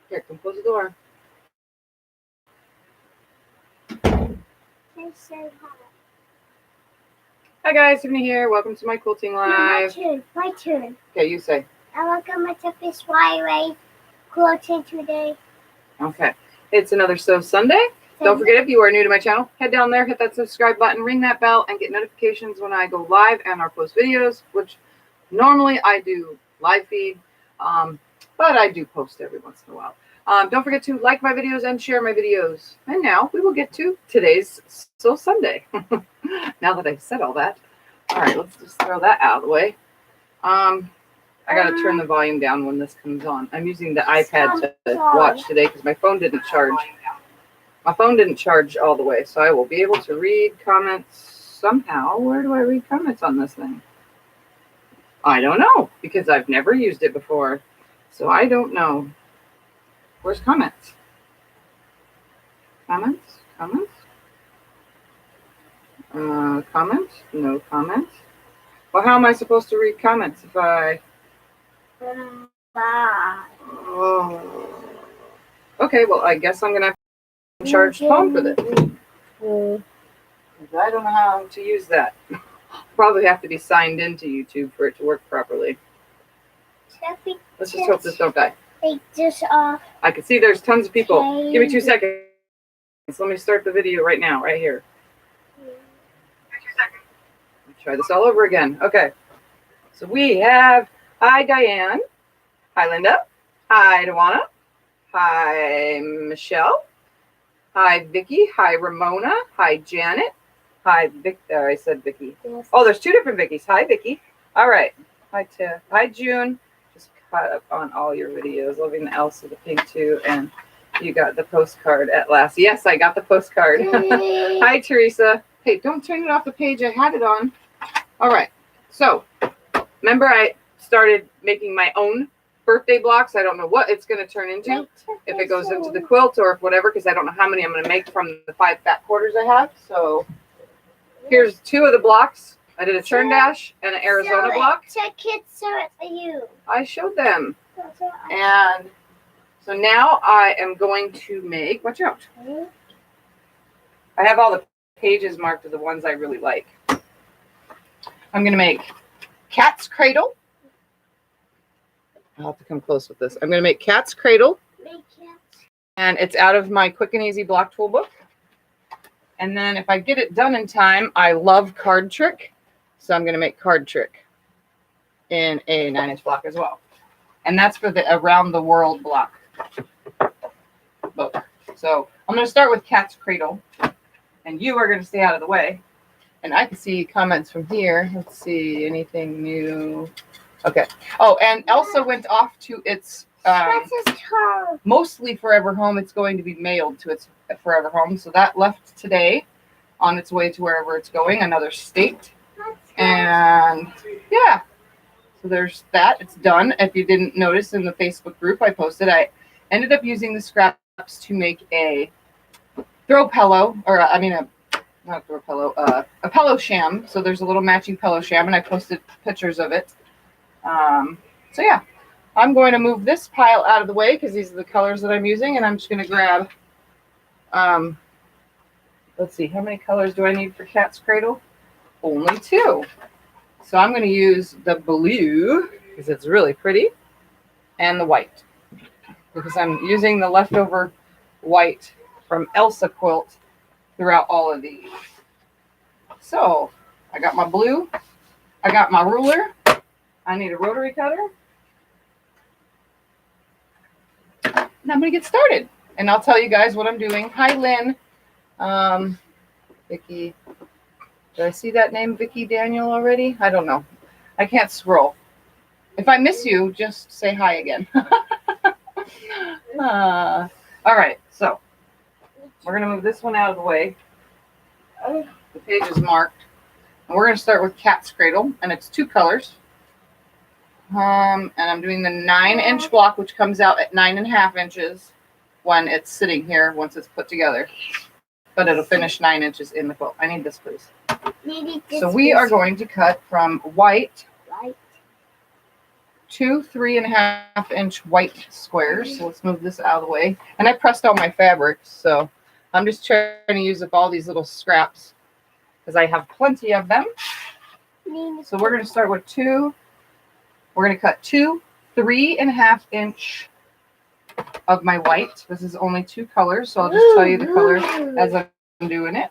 Here, come close the door. Hi guys, Tiffany here. Welcome to my quilting live. No, my turn. Okay, you say. Welcome to this Friday quilting today. Okay. It's another Sew Sunday. Don't forget, if you are new to my channel, head down there, hit that subscribe button, ring that bell, and get notifications when I go live and or post videos, which normally I do live feed, but I do post every once in a while. Don't forget to like my videos and share my videos. And now we will get to today's Sew Sunday. Now that I've said all that. All right, let's just throw that out of the way. I got to turn the volume down when this comes on. I'm using the iPad to watch today because my phone didn't charge. My phone didn't charge all the way, so I will be able to read comments somehow. Where do I read comments on this thing? I don't know, because I've never used it before. So I don't know. Where's comments? Comments? Comments? Comments? No comments. Well, how am I supposed to read comments if I... Oh. Okay, well, I guess I'm going to have to charge the phone for this. I don't know how to use that. Probably have to be signed into YouTube for it to work properly. Let's just hope this don't die. Take this off. I can see there's tons of people. Okay. Give me 2 seconds. Let me start the video right now, right here. Let's try this all over again. Okay. So we have, hi Diane. Hi Linda. Hi Dawana. Hi Michelle. Hi Vicky. Hi Ramona. Hi Janet. Hi Vic. I said Vicky. Yes. Oh, there's 2 different Vickies. Hi Vicky. All right. Hi Tiff. Hi June. Just caught up on all your videos. Loving the Elsa, the pink too, and you got the postcard at last. Yes, I got the postcard. Hi Teresa. Hey, don't turn it off the page I had it on. All right. So remember I started making my own birthday blocks. I don't know what it's going to turn into, if it goes into the quilt or if whatever, because I don't know how many I'm going to make from the 5 fat quarters I have. So here's 2 of the blocks. I did a turn dash and an Arizona block. Kids show it for you. I showed them. And so now I am going to make, watch out. I have all the pages marked of the ones I really like. I'm going to make Cat's Cradle. I'll have to come close with this. I'm going to make Cat's Cradle. And it's out of my Quick and Easy Block Tool book. And then if I get it done in time, I love Card Trick. So I'm going to make Card Trick in a 9-inch block as well. And that's for the Around the World block book. So I'm going to start with Cat's Cradle. And you are going to stay out of the way. And I can see comments from here. Let's see, anything new? Okay. Oh, and Elsa went off to its mostly Forever Home. It's going to be mailed to its Forever Home. So that left today on its way to wherever it's going, another state. And yeah, so there's that. It's done. If you didn't notice in the Facebook group I posted, I ended up using the scraps to make a throw pillow, or I mean not throw pillow, a pillow sham. So there's a little matching pillow sham, and I posted pictures of it. So yeah, I'm going to move this pile out of the way because these are the colors that I'm using, and I'm just going to grab, let's see, how many colors do I need for Cat's Cradle? Only 2. So I'm going to use the blue because it's really pretty, and the white because I'm using the leftover white from Elsa quilt throughout all of these. So I got my blue, I got my ruler, I need a rotary cutter, and I'm going to get started. And I'll tell you guys what I'm doing. Hi, Lynn. Vicky. Did I see that name, Vicky Daniel, already? I don't know. I can't scroll. If I miss you, just say hi again. All right, so we're going to move this one out of the way. The page is marked. And we're going to start with Cat's Cradle, and it's 2 colors. And I'm doing the 9-inch block, which comes out at 9.5 inches when it's sitting here once it's put together. But it'll finish 9 inches in the quilt. I need this, please. So we are going to cut from white 2 3.5-inch white squares. So let's move this out of the way. And I pressed all my fabrics, so I'm just trying to use up all these little scraps because I have plenty of them. So we're going to start with 2. We're going to cut 2 3.5-inch of my white. This is only 2 colors, so I'll just tell you the color as I'm doing it.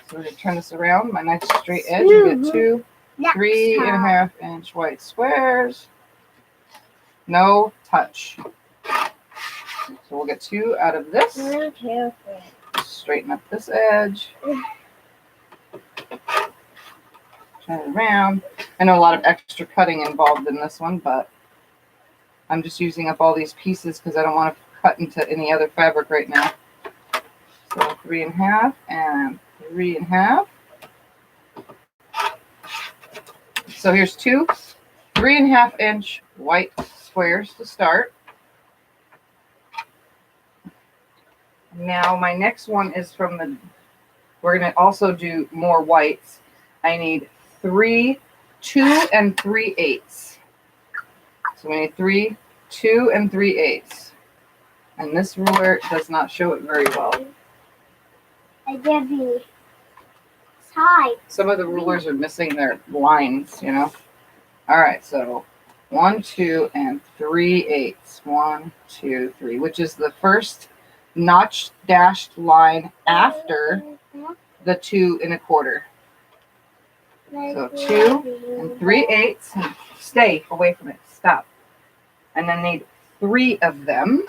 So we're going to turn this around, my nice straight edge, and get 2 3.5-inch white squares. No touch. So we'll get 2 out of this. Straighten up this edge. Turn it around. I know a lot of extra cutting involved in this one, but I'm just using up all these pieces because I don't want to cut into any other fabric right now. So 3.5 and 3.5. So here's 2 3.5-inch white squares to start. Now my next one is from the, we're going to also do more whites. I need 2 3/8. So we need 2 3/8. And this ruler does not show it very well. I give you side. Some of the rulers are missing their lines, you know. All right, so 1 2 3/8. 1 2 3, which is the first notch dashed line after the 2 1/4. So 2 3/8. Stay away from it. Stop. And then need 3 of them.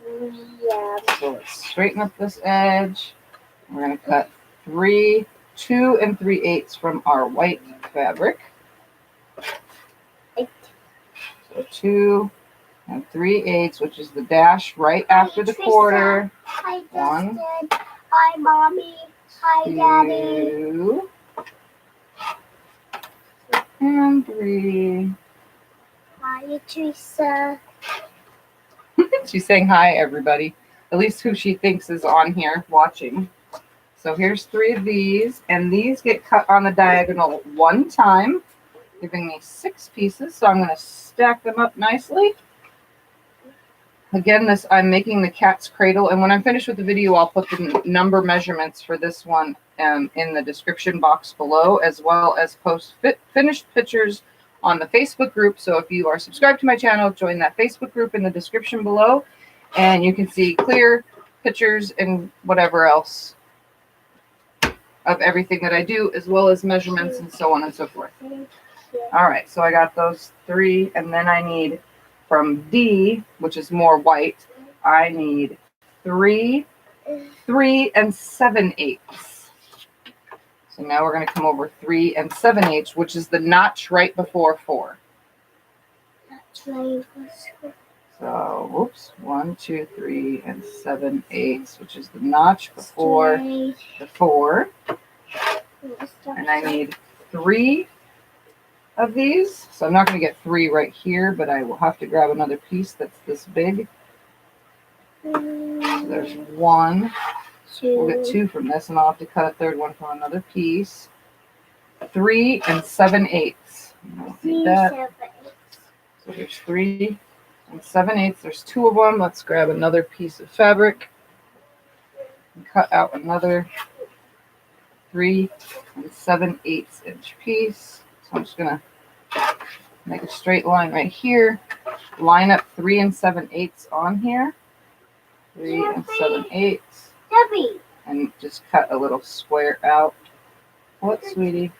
Yeah. So let's straighten up this edge. We're going to cut 2 3/8 from our white fabric. So 2 3/8, which is the dash right after the quarter. Hi, 1, Justin. Hi, Mommy. Hi, Daddy. 2, and 3. Hi, Teresa. She's saying hi, everybody. At least who she thinks is on here watching. So here's 3 of these, and these get cut on the diagonal 1 time, giving me 6 pieces. So I'm going to stack them up nicely. Again, I'm making the cat's cradle, and when I'm finished with the video, I'll put the number measurements for this one in the description box below, as well as post finished pictures on the Facebook group. So if you are subscribed to my channel, join that Facebook group in the description below, and you can see clear pictures and whatever else of everything that I do, as well as measurements and so on and so forth. All right, so I got those 3, and then I need from D, which is more white, I need 3 3 7/8. So now we're going to come over 3 7/8, which is the notch right before 4. So, whoops, 1 2 3 7/8, which is the notch before the 4. And I need 3 of these. So I'm not going to get 3 right here, but I will have to grab another piece that's this big. So there's 1. We'll get 2 from this, and I'll have to cut a third one from another piece. 3 7/8. Need that. So there's 3 7/8. There's 2 of them. Let's grab another piece of fabric and cut out another 3 7/8 inch piece. So I'm just going to make a straight line right here. Line up 3 7/8 on here. 3 7/8. Debbie, And just cut a little square out. What, sweetie?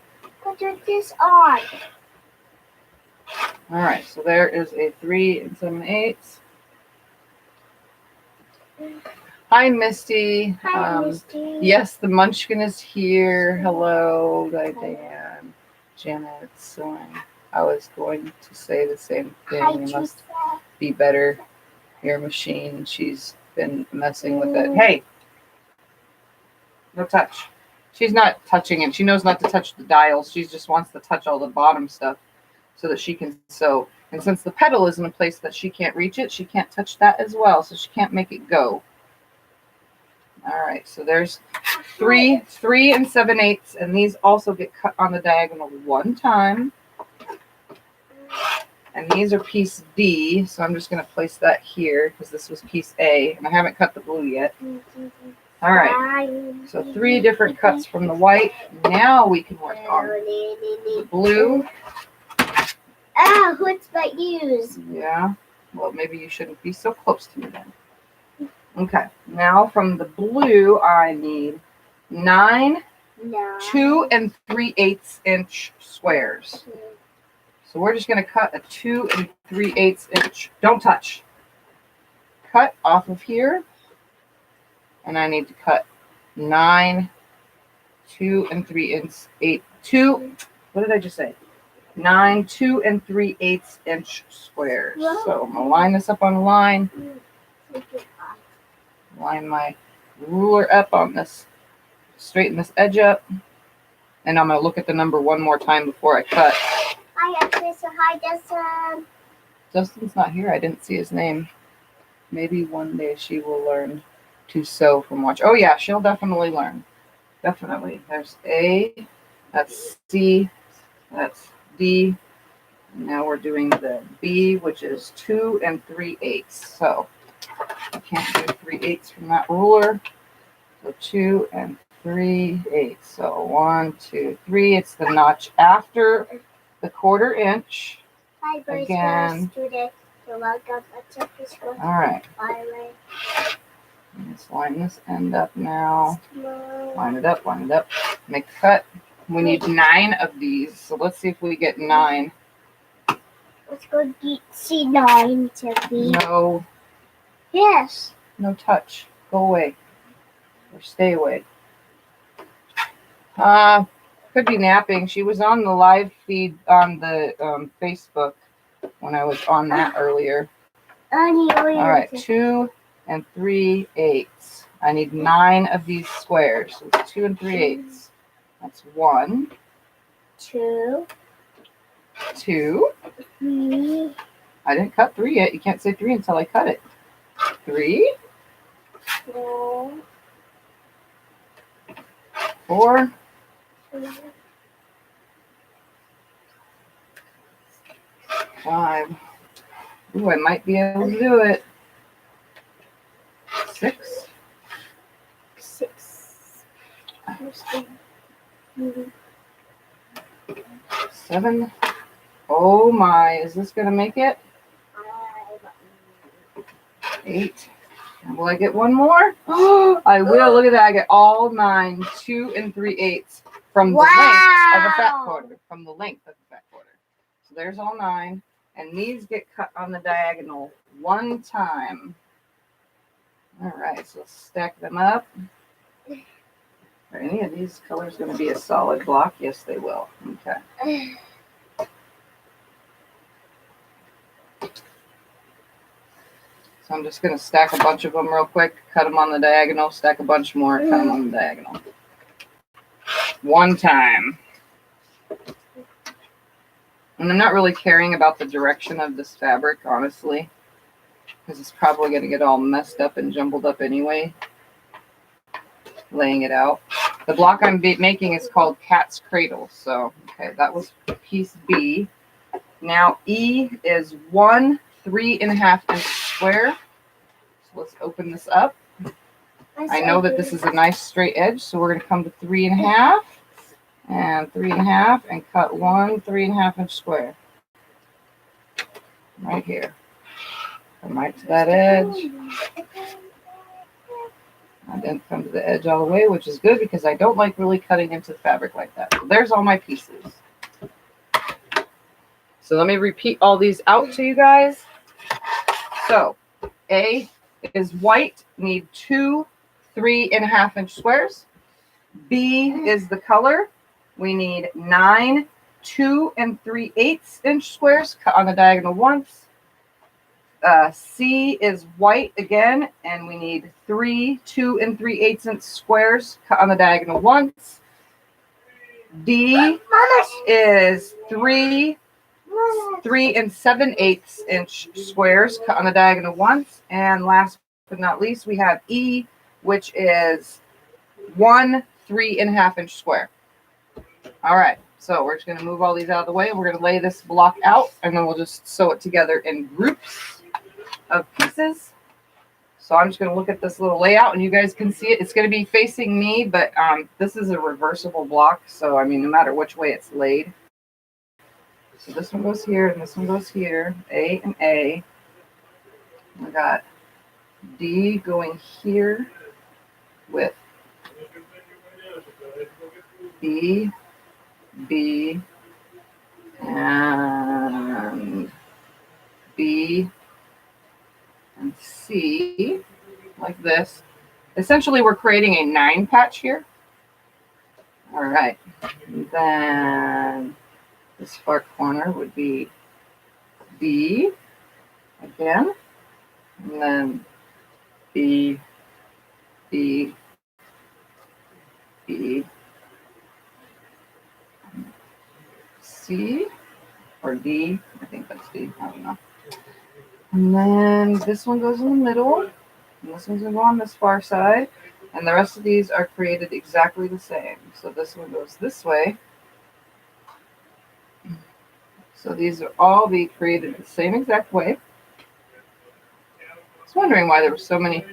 put this on. All right, so there is a 3 7/8. Hi, Misty. Hi, Misty. Yes, the Munchkin is here. Hello, Diane. Janet, sewing. I was going to say the same thing. Hi, You must Teresa. be better. Your machine. She's been messing with it. Hey, no touch. She's not touching it. She knows not to touch the dials. She just wants to touch all the bottom stuff so that she can sew. And since the pedal is in a place that she can't reach it, she can't touch that as well, so she can't make it go. All right, so there's 3 7/8, and these also get cut on the diagonal 1 time. And these are piece D, so I'm just going to place that here because this was piece A, and I haven't cut the blue yet. All right, so 3 different cuts from the white. Now we can work on the blue. Ah, what's my use? Yeah, well, maybe you shouldn't be so close to me then. Okay, now from the blue, I need 9 2 3/8 inch squares. So we're just going to cut a 2 3/8 inch. Don't touch. Cut off of here. And I need to cut 9 2 3/8 2. What did I just say? 9 2 3/8 inch squares. So I'm going to line this up on a line. Line my ruler up on this. Straighten this edge up. And I'm going to look at the number one more time before I cut. Hi, Ashley. So hi, Justin. Justin's not here. I didn't see his name. Maybe one day she will learn to sew from watch. Oh, yeah, she'll definitely learn. Definitely. There's A. That's C. That's D. And now we're doing the B, which is 2 3/8. So I can't do 3/8 from that ruler. So 2 3/8. So 1, 2, 3. It's the notch after the 1/4 inch. Hi, boys. Again. Today. You're welcome. All right. Let's line this end up now. Line it up, line it up. Make a cut. We need 9 of these. So let's see if we get 9. Let's go see 9 to be. No, Yes. no touch. Go away. Or stay away. Could be napping. She was on the live feed on the Facebook when I was on that earlier. All right, 2 3/8. I need 9 of these squares. So it's 2 3/8. That's 1, 2, 2. 3, I didn't cut 3 yet. You can't say 3 until I cut it. 3, 4, 4, 5. Ooh, I might be able to do it. 6. 6. 7. Oh my, is this going to make it? 8. Will I get one more? Oh, I will. Look at that. I get all 9, 2 3/8 from the length of a fat quarter. From the length of the fat quarter. So there's all 9. And these get cut on the diagonal one time. All right, so let's stack them up. Are any of these colors going to be a solid block? Yes, they will. Okay. So I'm just going to stack a bunch of them real quick, cut them on the diagonal, stack a bunch more, cut them on the diagonal. One time. And I'm not really caring about the direction of this fabric, honestly, because it's probably going to get all messed up and jumbled up anyway, laying it out. The block I'm making is called Cat's Cradle. So, okay, that was piece B. Now E is 1 3.5 inch square. So let's open this up. I know that this is a nice straight edge, so we're going to come to 3.5 and 3.5 and cut 1 3.5 inch square right here. Come right to that edge. I didn't come to the edge all the way, which is good because I don't like really cutting into the fabric like that. So there's all my pieces. So let me repeat all these out to you guys. So A is white, need 2 3.5 inch squares. B is the color. We need 9 2 3/8 inch squares cut on the diagonal once. C is white again, and we need 3 2 3/8 inch squares cut on the diagonal once. D is 3 3 7/8 inch squares cut on the diagonal once. And last but not least, we have E, which is 1 3.5 inch square. All right, So we're just going to move all these out of the way. We're going to lay this block out, and then we'll just sew it together in groups of pieces. So I'm just going to look at this little layout, and you guys can see it. It's going to be facing me, but this is a reversible block. So, I mean, no matter which way it's laid. So this one goes here, and this one goes here. A and A. We got D going here with B, B, and B, and C, like this. Essentially, we're creating a 9 patch here. All right. And then this far corner would be B again. And then B, B, B, C, or D. I think that's D. I don't know. And then this one goes in the middle. And this one's going to go on this far side. And the rest of these are created exactly the same. So this one goes this way. So these will all be created the same exact way. I was wondering why there were so many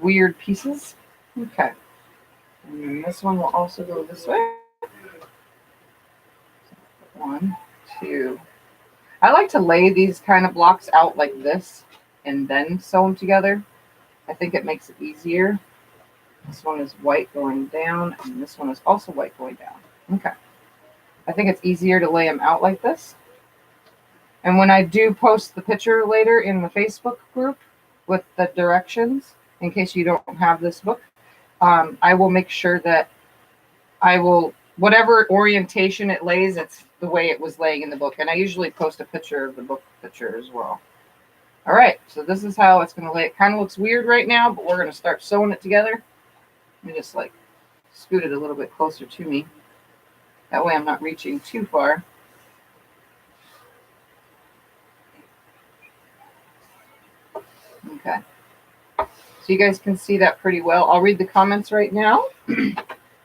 weird pieces. Okay. And then this one will also go this way. 1, 2. I like to lay these kind of blocks out like this and then sew them together. I think it makes it easier. This one is white going down, and this one is also white going down. Okay. I think it's easier to lay them out like this. And when I do post the picture later in the Facebook group with the directions, in case you don't have this book, I will make sure that I will, whatever orientation it lays, it's the way it was laying in the book. And I usually post a picture of the book picture as well. All right, so this is how it's going to lay. It kind of looks weird right now, but we're going to start sewing it together. Let me just like scoot it a little bit closer to me. That way I'm not reaching too far. Okay. So you guys can see that pretty well. I'll read the comments right now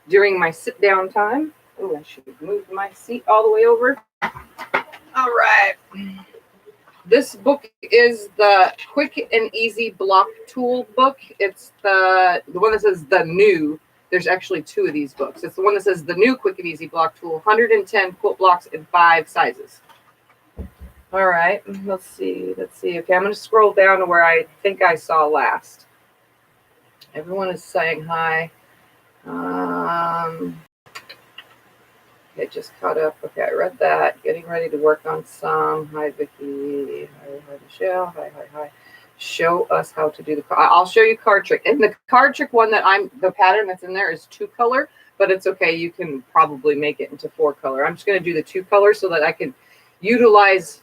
during my sit down time. Oh, I should move my seat all the way over. All right. This book is the Quick and Easy Block Tool book. It's the one that says the new. There's actually 2 of these books. It's the one that says the new Quick and Easy Block Tool, 110 quilt blocks in 5 sizes. All right, let's see. Okay, I'm going to scroll down to where I think I saw last. Everyone is saying hi. Okay, just caught up. Okay, I read that. Getting ready to work on some. Hi, Vicki. Hi, Michelle. Hi. Show us how to do the card. I'll show you card trick. And the card trick one that the pattern that's in there is 2 color, but it's okay. You can probably make it into 4 color. I'm just going to do the 2 color so that I can utilize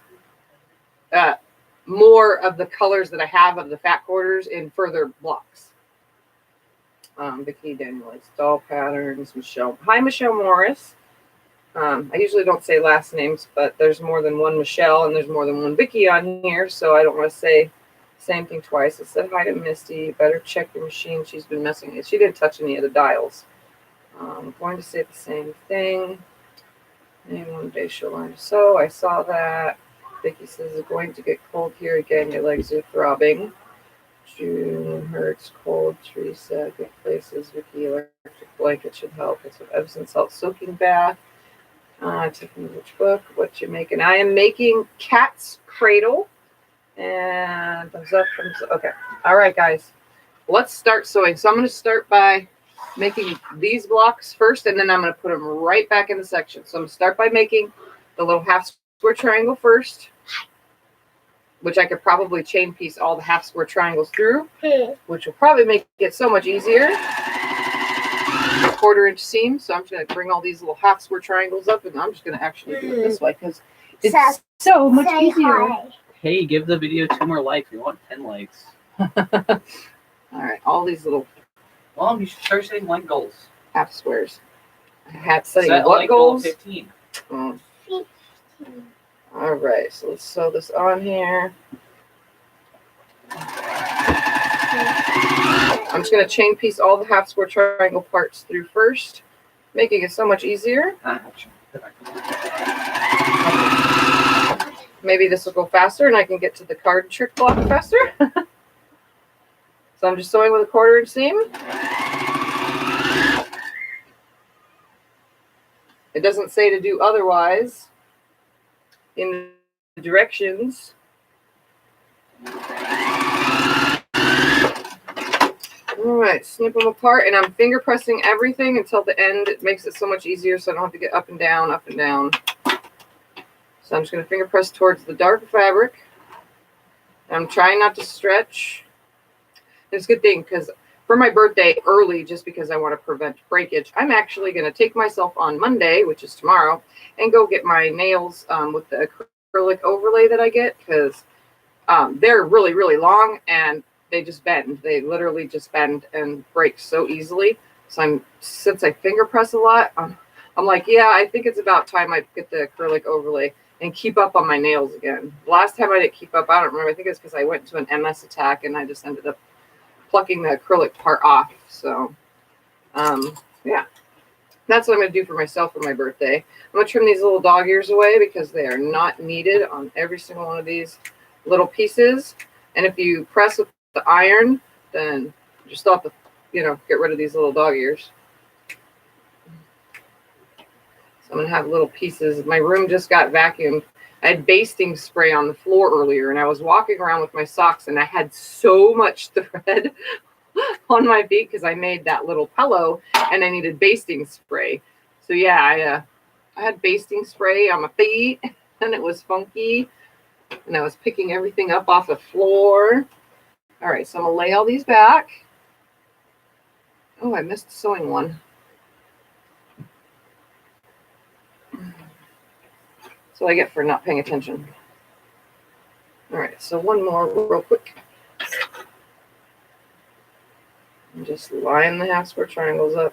more of the colors that I have of the fat quarters in further blocks. Vicki Daniel, it's doll patterns. Michelle. Hi, Michelle Morris. I usually don't say last names, but there's more than one Michelle and there's more than one Vicki on here, so I don't want to say the same thing twice. It said hi to Misty. Better check your machine. She's been messing with it. She didn't touch any of the dials. I'm going to say the same thing. And one day she'll learn to sew. I saw that. Vicki says it's going to get cold here again. Your legs are throbbing. June hurts, cold. Teresa, good places. Vicki, electric blanket should help. It's an Epsom salt soaking bath. Tiffany, which book? What you making? I am making Cat's Cradle. And thumbs up, thumbs up. Okay. All right, guys. Let's start sewing. So I'm going to start by making these blocks first, and then I'm going to put them right back in the section. So I'm going to start by making the little half square triangle first, which I could probably chain piece all the half square triangles through, which will probably make it so much easier. 1/4 inch seam. So I'm just going to bring all these little half square triangles up, and I'm just going to actually do it this way because it's so much easier. Hi. Hey, give the video 2 more likes. We want 10 likes. All right, all these little Well, you should start setting like goals. half squares. Setting Set what like goal goals? 15. Oh. All right, so let's sew this on here. I'm just going to chain piece all the half square triangle parts through first, making it so much easier. Maybe this will go faster and I can get to the card trick block faster. So I'm just sewing with a 1/4 inch seam. It doesn't say to do otherwise in the directions. All right, snip them apart, and I'm finger pressing everything until the end. It makes it so much easier so I don't have to get up and down, up and down. So I'm just going to finger press towards the dark fabric. I'm trying not to stretch. It's a good thing because for my birthday early, just because I want to prevent breakage, I'm actually going to take myself on Monday, which is tomorrow, and go get my nails with the acrylic overlay that I get, because they're really, really long and they just bend. They literally just bend and break so easily. So since I finger press a lot, I'm like, yeah, I think it's about time I get the acrylic overlay and keep up on my nails again. Last time I didn't keep up, I don't remember. I think it's because I went to an MS attack and I just ended up plucking the acrylic part off. So, yeah, that's what I'm going to do for myself for my birthday. I'm going to trim these little dog ears away because they are not needed on every single one of these little pieces. And if you press with the iron, then you just have to, get rid of these little dog ears. So I'm going to have little pieces. My room just got vacuumed. I had basting spray on the floor earlier, and I was walking around with my socks, and I had so much thread on my feet because I made that little pillow, and I needed basting spray. So yeah, I had basting spray on my feet, and it was funky, and I was picking everything up off the floor. All right, so I'm going to lay all these back. Oh, I missed sewing one. That's what I get for not paying attention. All right, so one more real quick. And just line the half square triangles up.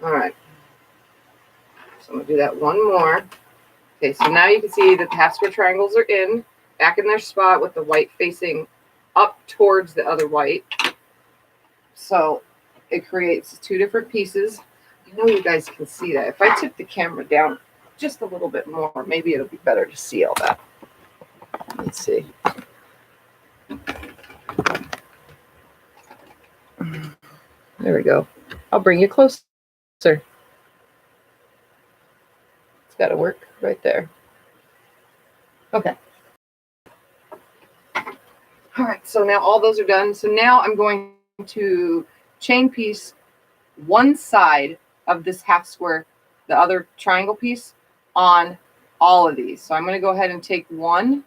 All right. So I'm going to do that one more. Okay, so now you can see that the half square triangles are back in their spot with the white facing up towards the other white. So it creates two different pieces. I know you guys can see that. If I tip the camera down just a little bit more, maybe it'll be better to see all that. Let's see. There we go. I'll bring you closer. It's got to work right there. Okay. All right, so now all those are done. So now I'm going to chain piece one side of this half square, the other triangle piece, on all of these. So I'm going to go ahead and take one.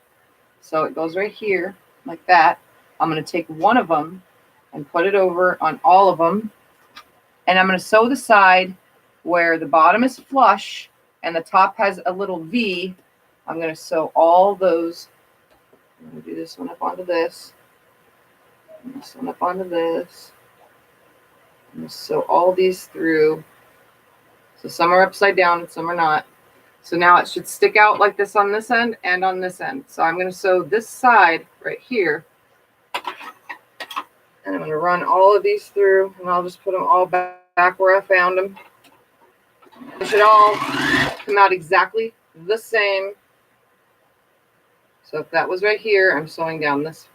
So it goes right here like that. I'm going to take one of them and put it over on all of them. And I'm going to sew the side where the bottom is flush and the top has a little V. I'm going to sew all those. I'm going to do this one up onto this. This one up onto this. I'm going to sew all these through. So some are upside down and some are not. So now it should stick out like this on this end and on this end. So I'm going to sew this side right here. And I'm going to run all of these through, and I'll just put them all back where I found them. They should all come out exactly the same. So if that was right here, I'm sewing down this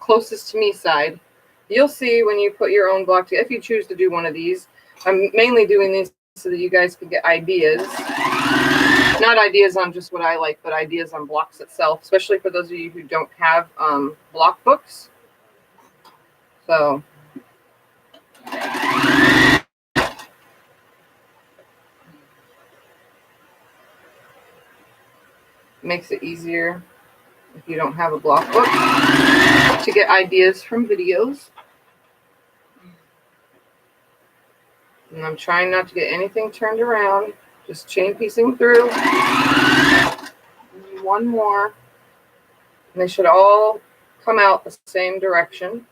closest to me side. You'll see when you put your own block together, if you choose to do one of these. I'm mainly doing these so that you guys can get ideas. Not ideas on just what I like, but ideas on blocks itself, especially for those of you who don't have block books. So makes it easier if you don't have a block book to get ideas from videos. And I'm trying not to get anything turned around, just chain piecing through. One more. And they should all come out the same direction.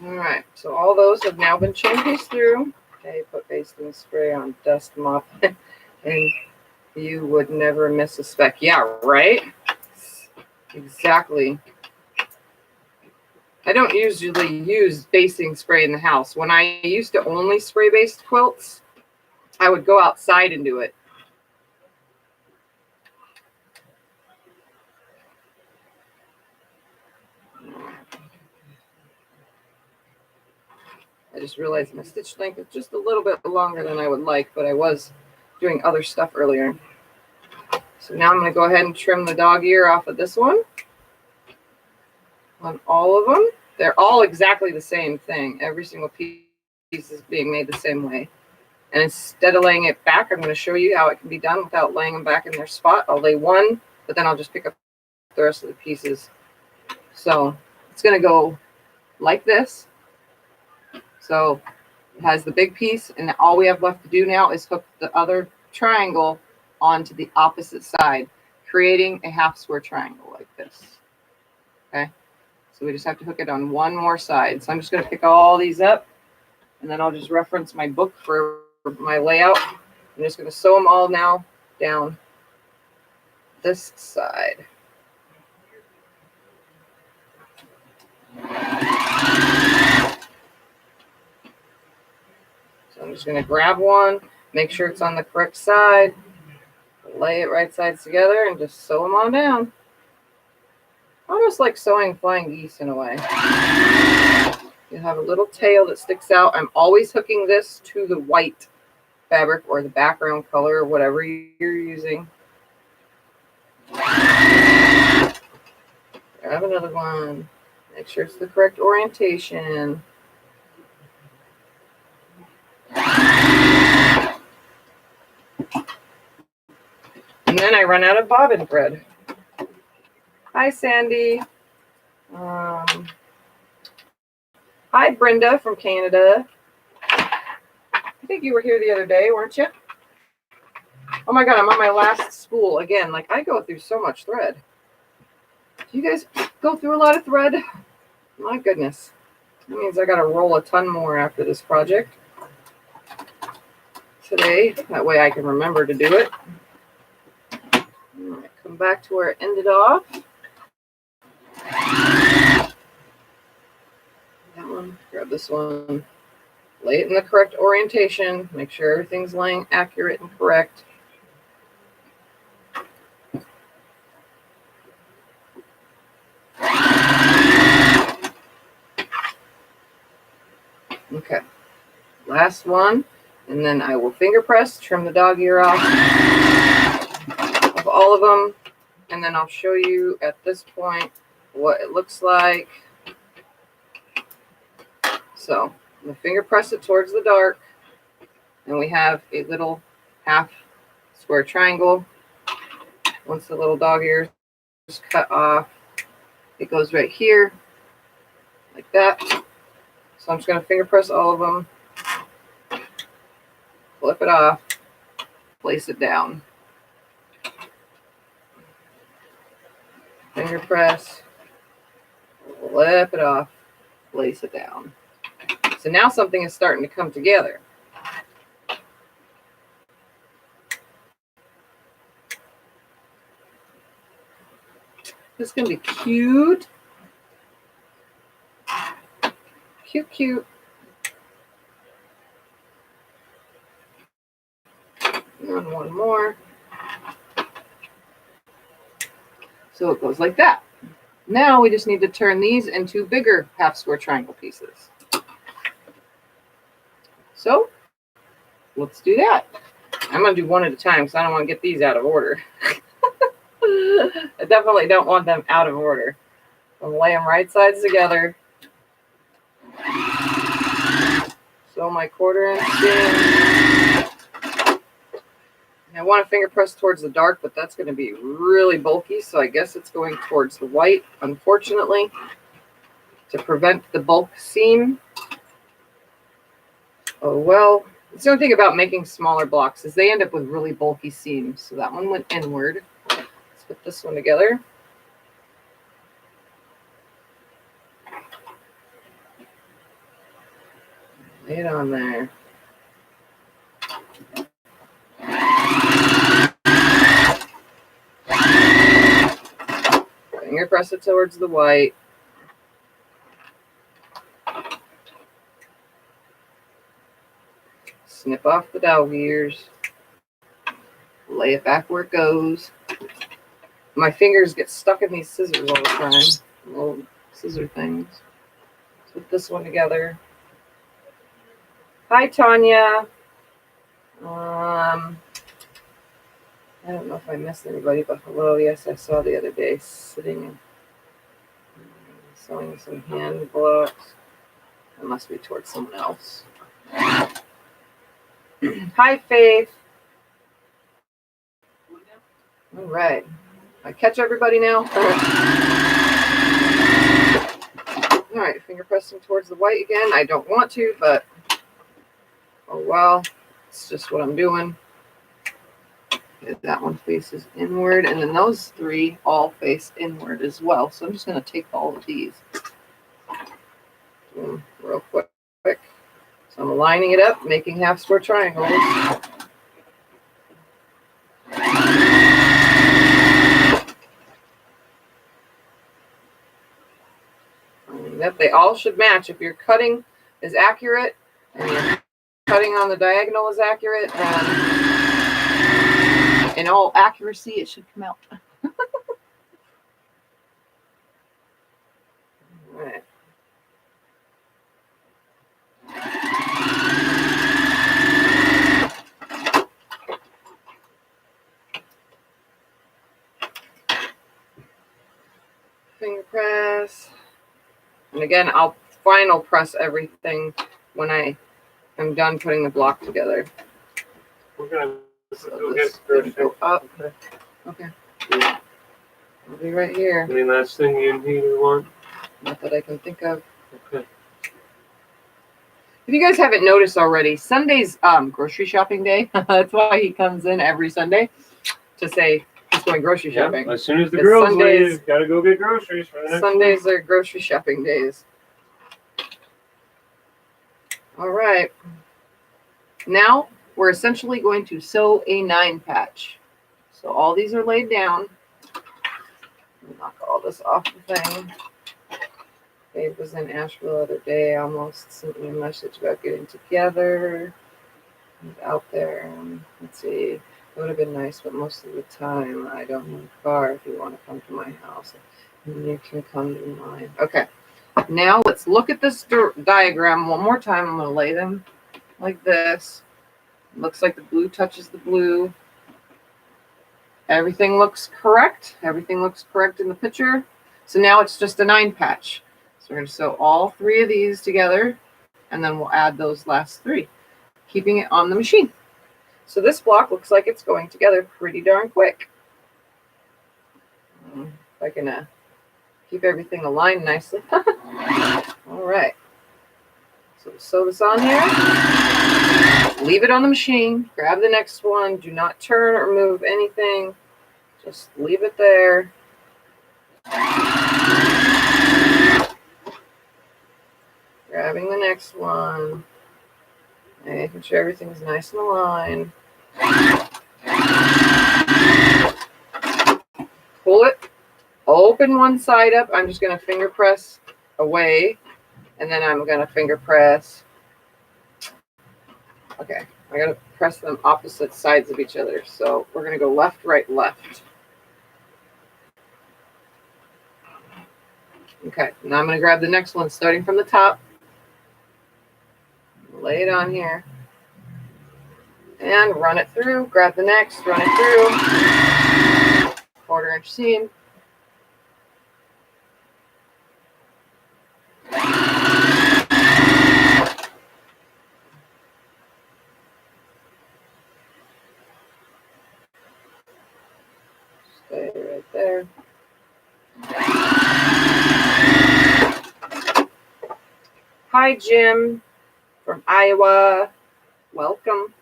All right, so all those have now been chain pieced through. Okay, put basting spray on dust mop, and you would never miss a speck. Yeah, right? Exactly. I don't usually use basting spray in the house. When I used to only spray based quilts, I would go outside and do it. I just realized my stitch length is just a little bit longer than I would like, but I was doing other stuff earlier. So now I'm going to go ahead and trim the dog ear off of this one. On all of them. They're all exactly the same thing. Every single piece is being made the same way. And instead of laying it back, I'm going to show you how it can be done without laying them back in their spot. I'll lay one, but then I'll just pick up the rest of the pieces. So it's going to go like this. So it has the big piece, and all we have left to do now is hook the other triangle onto the opposite side, creating a half square triangle like this. Okay, so we just have to hook it on one more side. So I'm just going to pick all these up, and then I'll just reference my book for my layout. I'm just going to sew them all now down this side. So I'm just going to grab one, make sure it's on the correct side, lay it right sides together, and just sew them all down. Almost like sewing flying geese in a way. You have a little tail that sticks out. I'm always hooking this to the white fabric or the background color or whatever you're using. Grab another one. Make sure it's the correct orientation. And then I run out of bobbin thread. Hi, Sandy. Hi, Brenda from Canada. I think you were here the other day, weren't you? Oh my God, I'm on my last spool again. Like, I go through so much thread. Do you guys go through a lot of thread? My goodness. That means I got to roll a ton more after this project today. That way I can remember to do it. All right, come back to where it ended off. That one, grab this one, lay it in the correct orientation, make sure everything's laying accurate and correct. Okay, last one, and then I will finger press, trim the dog ear off of all of them, and then I'll show you at this point what it looks like. So I'm going to finger press it towards the dark, and we have a little half square triangle. Once the little dog ear is cut off, it goes right here, like that. So I'm just going to finger press all of them, flip it off, place it down. Finger press, flip it off, place it down. So now something is starting to come together. This is going to be cute. Cute, cute. And one more. So it goes like that. Now we just need to turn these into bigger half square triangle pieces. So let's do that. I'm going to do one at a time because I don't want to get these out of order. I definitely don't want them out of order. I'll lay them right sides together. Sew my 1/4 inch in. I want to finger press towards the dark, but that's going to be really bulky, so I guess it's going towards the white, unfortunately, to prevent the bulk seam. Oh, well, the only thing about making smaller blocks is they end up with really bulky seams. So that one went inward. Let's put this one together. Lay it on there. Finger press it towards the white. snip off the dog ears, lay it back where it goes. My fingers get stuck in these scissors all the time, little scissor things. Put this one together. Hi, Tanya. I don't know if I missed anybody, but hello. Yes, I saw the other day sitting and sewing some hand blocks. That must be towards someone else. Hi, Faith. All right. I catch everybody now. All right, finger pressing towards the white again. I don't want to, but oh well. It's just what I'm doing. Okay, that one faces inward, and then those three all face inward as well. So I'm just going to take all of these. Real quick. So I'm lining it up, making half square triangles. Yep, they all should match. If your cutting is accurate and your cutting on the diagonal is accurate, then in all accuracy, it should come out. All right. Finger press. And again, I'll final press everything when I am done putting the block together. We're gonna So go this get go up. Okay. I'll be right here. any last thing you want? Not that I can think of. Okay. If you guys haven't noticed already, Sunday's grocery shopping day. That's why he comes in every Sunday to say he's going grocery shopping. As soon as the Because girls Sundays- leave, gotta go get groceries for the next Sundays are grocery shopping days. All right. Now we're essentially going to sew a 9 patch. So all these are laid down. Knock all this off the thing. Dave was in Asheville the other day. Almost sent me a message about getting together. He's out there. Let's see. It would have been nice, but most of the time I don't have a car if you want to come to my house. And you can come to mine. Okay. Now let's look at this diagram one more time. I'm going to lay them like this. Looks like the blue touches the blue. Everything looks correct. Everything looks correct in the picture. So now it's just a 9 patch. So we're going to sew all 3 of these together, and then we'll add those last 3, keeping it on the machine. So this block looks like it's going together pretty darn quick. If I can keep everything aligned nicely. All right. So sew this on here. Leave it on the machine. Grab the next one. Do not turn or move anything. Just leave it there. Grabbing the next one. Making sure everything's nice and aligned. Pull it. Open one side up. I'm just going to finger press away. And then I'm going to finger press. Okay. I got to press them opposite sides of each other. So we're going to go left, right, left. Okay. Now I'm going to grab the next one starting from the top. Lay it on here. And run it through. Grab the next. Run it through. 1/4 inch seam. Stay right there. Hi, Jim from Iowa. Welcome.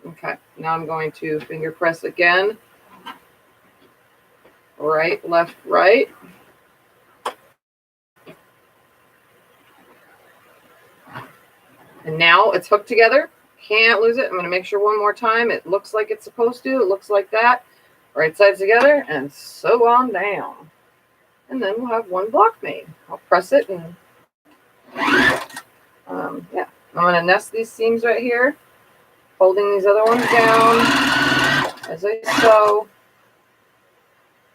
Okay, now I'm going to finger press again. Right, left, right. And now it's hooked together. Can't lose it. I'm going to make sure one more time. It looks like it's supposed to. It looks like that. Right sides together and sew on down. And then we'll have one block made. I'll press it and yeah, I'm going to nest these seams right here, folding these other ones down as I sew,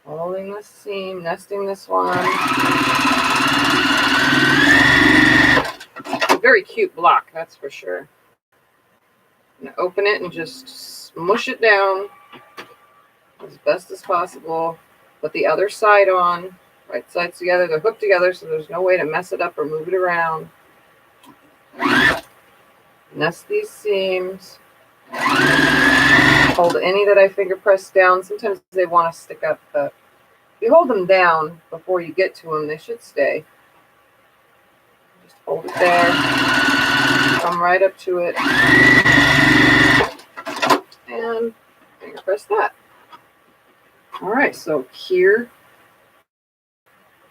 folding this seam, nesting this one. It's a very cute block, that's for sure. I'm going to open it and just smush it down as best as possible. Put the other side on, right sides together. They're hooked together, so there's no way to mess it up or move it around. Nest these seams. Hold any that I finger press down. Sometimes they want to stick up, but if you hold them down before you get to them, they should stay. Just hold it there. Come right up to it. And finger press that. All right, so here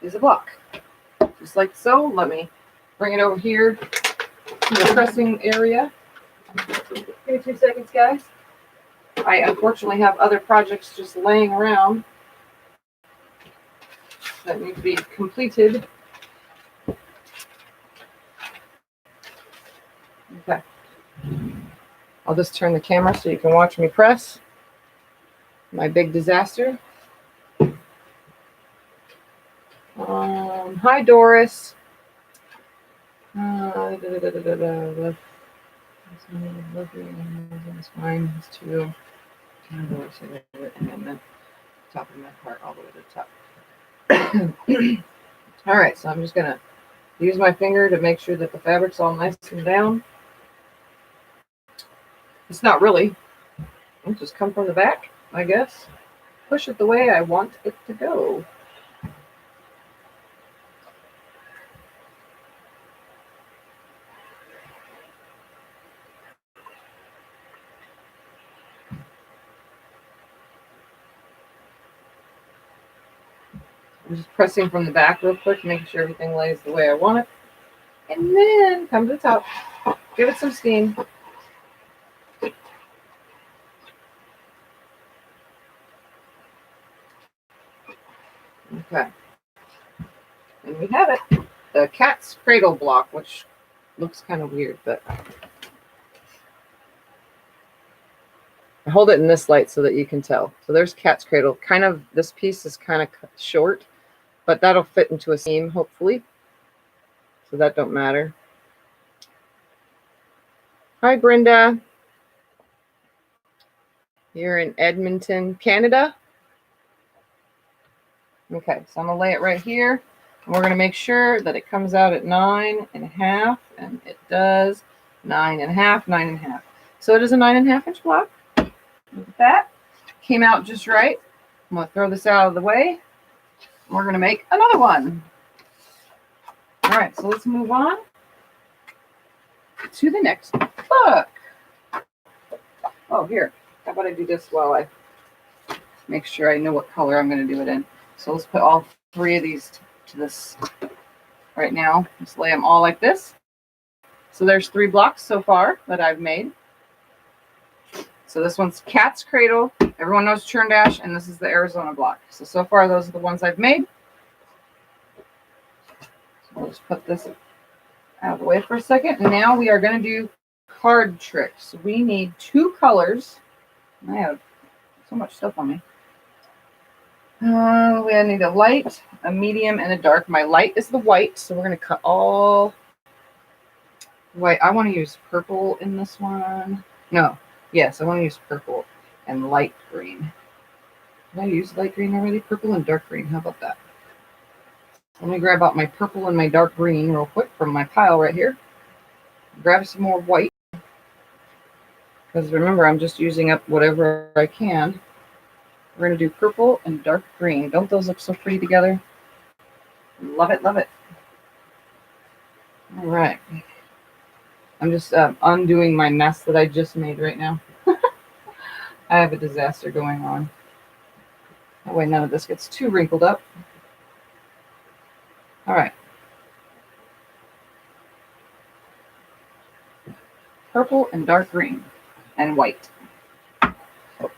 is a block. Just like so. Let me bring it over here to the pressing area. Give me 2 seconds, guys. I unfortunately have other projects just laying around that need to be completed. Okay. I'll just turn the camera so you can watch me press my big disaster. Hi, Doris. That's fine. It's too. And then top of my part all the way to the top. All right, so I'm just gonna use my finger to make sure that the fabric's all nice and down. It's not really. It'll just come from the back, I guess. Push it the way I want it to go. I'm just pressing from the back real quick, making sure everything lays the way I want it. And then come to the top. Give it some steam. Okay. And we have it. The cat's cradle block, which looks kind of weird, but I hold it in this light so that you can tell. So there's cat's cradle. Kind of, this piece is kind of short, but that'll fit into a seam, hopefully. So that don't matter. Hi, Brenda. You're in Edmonton, Canada. Okay, so I'm gonna lay it right here. And we're gonna make sure that it comes out at 9.5, and it does 9.5, 9.5. So it is a 9.5 inch block. Look at that. Came out just right. I'm gonna throw this out of the way. We're gonna make another one. All right, so let's move on to the next book. Oh, here. How about I do this while I make sure I know what color I'm going to do it in. So let's put all 3 of these to this right now. Just lay them all like this. So there's 3 blocks so far that I've made. So this one's Cat's Cradle. Everyone knows Churn Dash, and this is the Arizona block. So far those are the ones I've made. So we'll just put this out of the way for a second. And now we are going to do card tricks. We need 2 colors. I have so much stuff on me. We need a light, a medium, and a dark. My light is the white, so we're going to cut all white. I want to use purple in this one. No, yes, I want to use purple and light green. Did I use light green already? Purple and dark green. How about that? Let me grab out my purple and my dark green real quick from my pile right here. Grab some more white. Because remember, I'm just using up whatever I can. We're going to do purple and dark green. Don't those look so pretty together? Love it, love it. All right. I'm just undoing my mess that I just made right now. I have a disaster going on. That way none of this gets too wrinkled up. All right. Purple and dark green and white.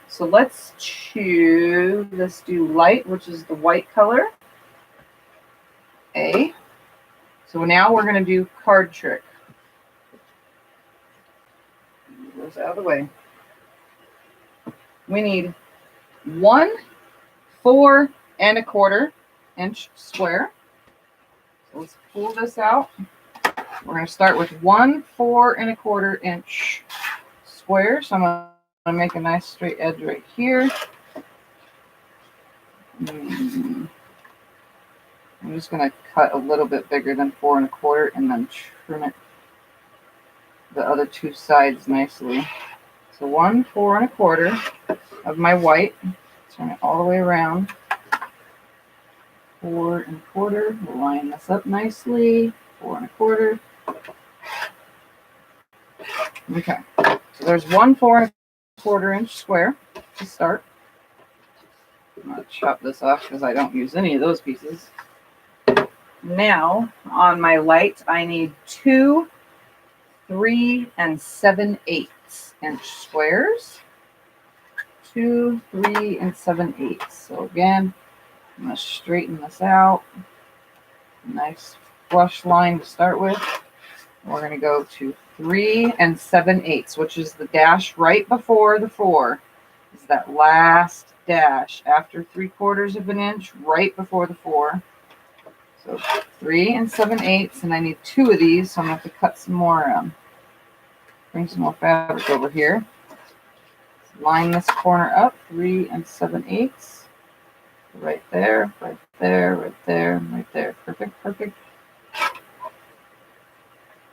So let's choose, let's do light, which is the white color. A. So now we're going to do card trick. those out of the way. We need 1 4 1/4 inch square. So let's pull this out. We're going to start with 1 4 1/4 inch square. So I'm going to make a nice straight edge right here. I'm just going to cut a little bit bigger than 4 1/4 and then trim it the other two sides nicely. So 1 4 1/4 of my white. Turn it all the way around. 4 1/4. We'll line this up nicely. 4 1/4. Okay. So there's 1 4 1/4 inch square to start. I'm going to chop this off because I don't use any of those pieces. Now, on my light, I need 2 3 7/8 inch squares. 2 3 7/8. So again, I'm going to straighten this out. Nice flush line to start with. We're going to go to 3 7/8, which is the dash right before the 4. Is that last dash after 3/4 of an inch, right before the 4. So 3 7/8, and I need 2 of these, so I'm going to have to cut some more. Bring some more fabric over here. Line this corner up, 3 7/8. Right there, right there, right there, right there. Perfect, perfect.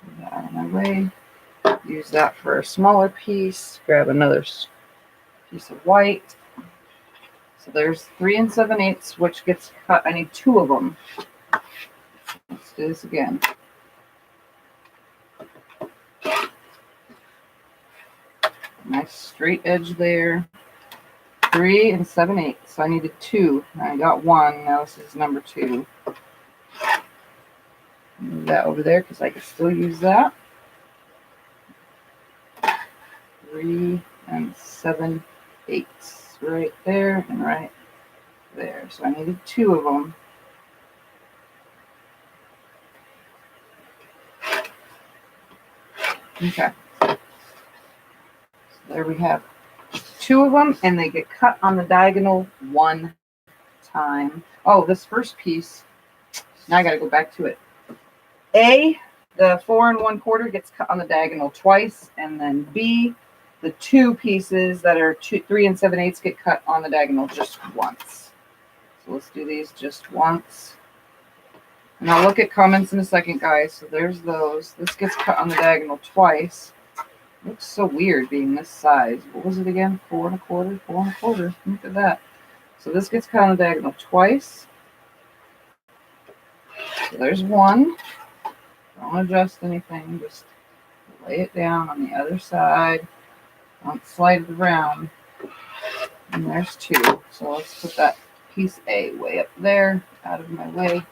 Get that out of my way. Use that for a smaller piece. Grab another piece of white. So there's 3 7/8, which gets cut. I need 2 of them. Let's do this again. Nice straight edge there. 3 7/8. So I needed 2. I got 1. Now this is number 2. Move that over there because I can still use that. 3 7/8. Right there and right there. So I needed 2 of them. Okay. So there we have 2 of them, and they get cut on the diagonal 1 time. Oh, this first piece, now I got to go back to it. A, the 4 1/4 gets cut on the diagonal twice, and then B, the 2 pieces that are 3 7/8 get cut on the diagonal just once. So let's do these just once. And I'll look at comments in a second, guys. So there's those. This gets cut on the diagonal twice. Looks so weird being this size. What was it again? 4 1/4, 4 1/4. Look at that. So this gets cut on the diagonal twice. So there's 1. Don't adjust anything. Just lay it down on the other side. Don't slide it around. And there's 2. So let's put that piece A way up there, out of my way.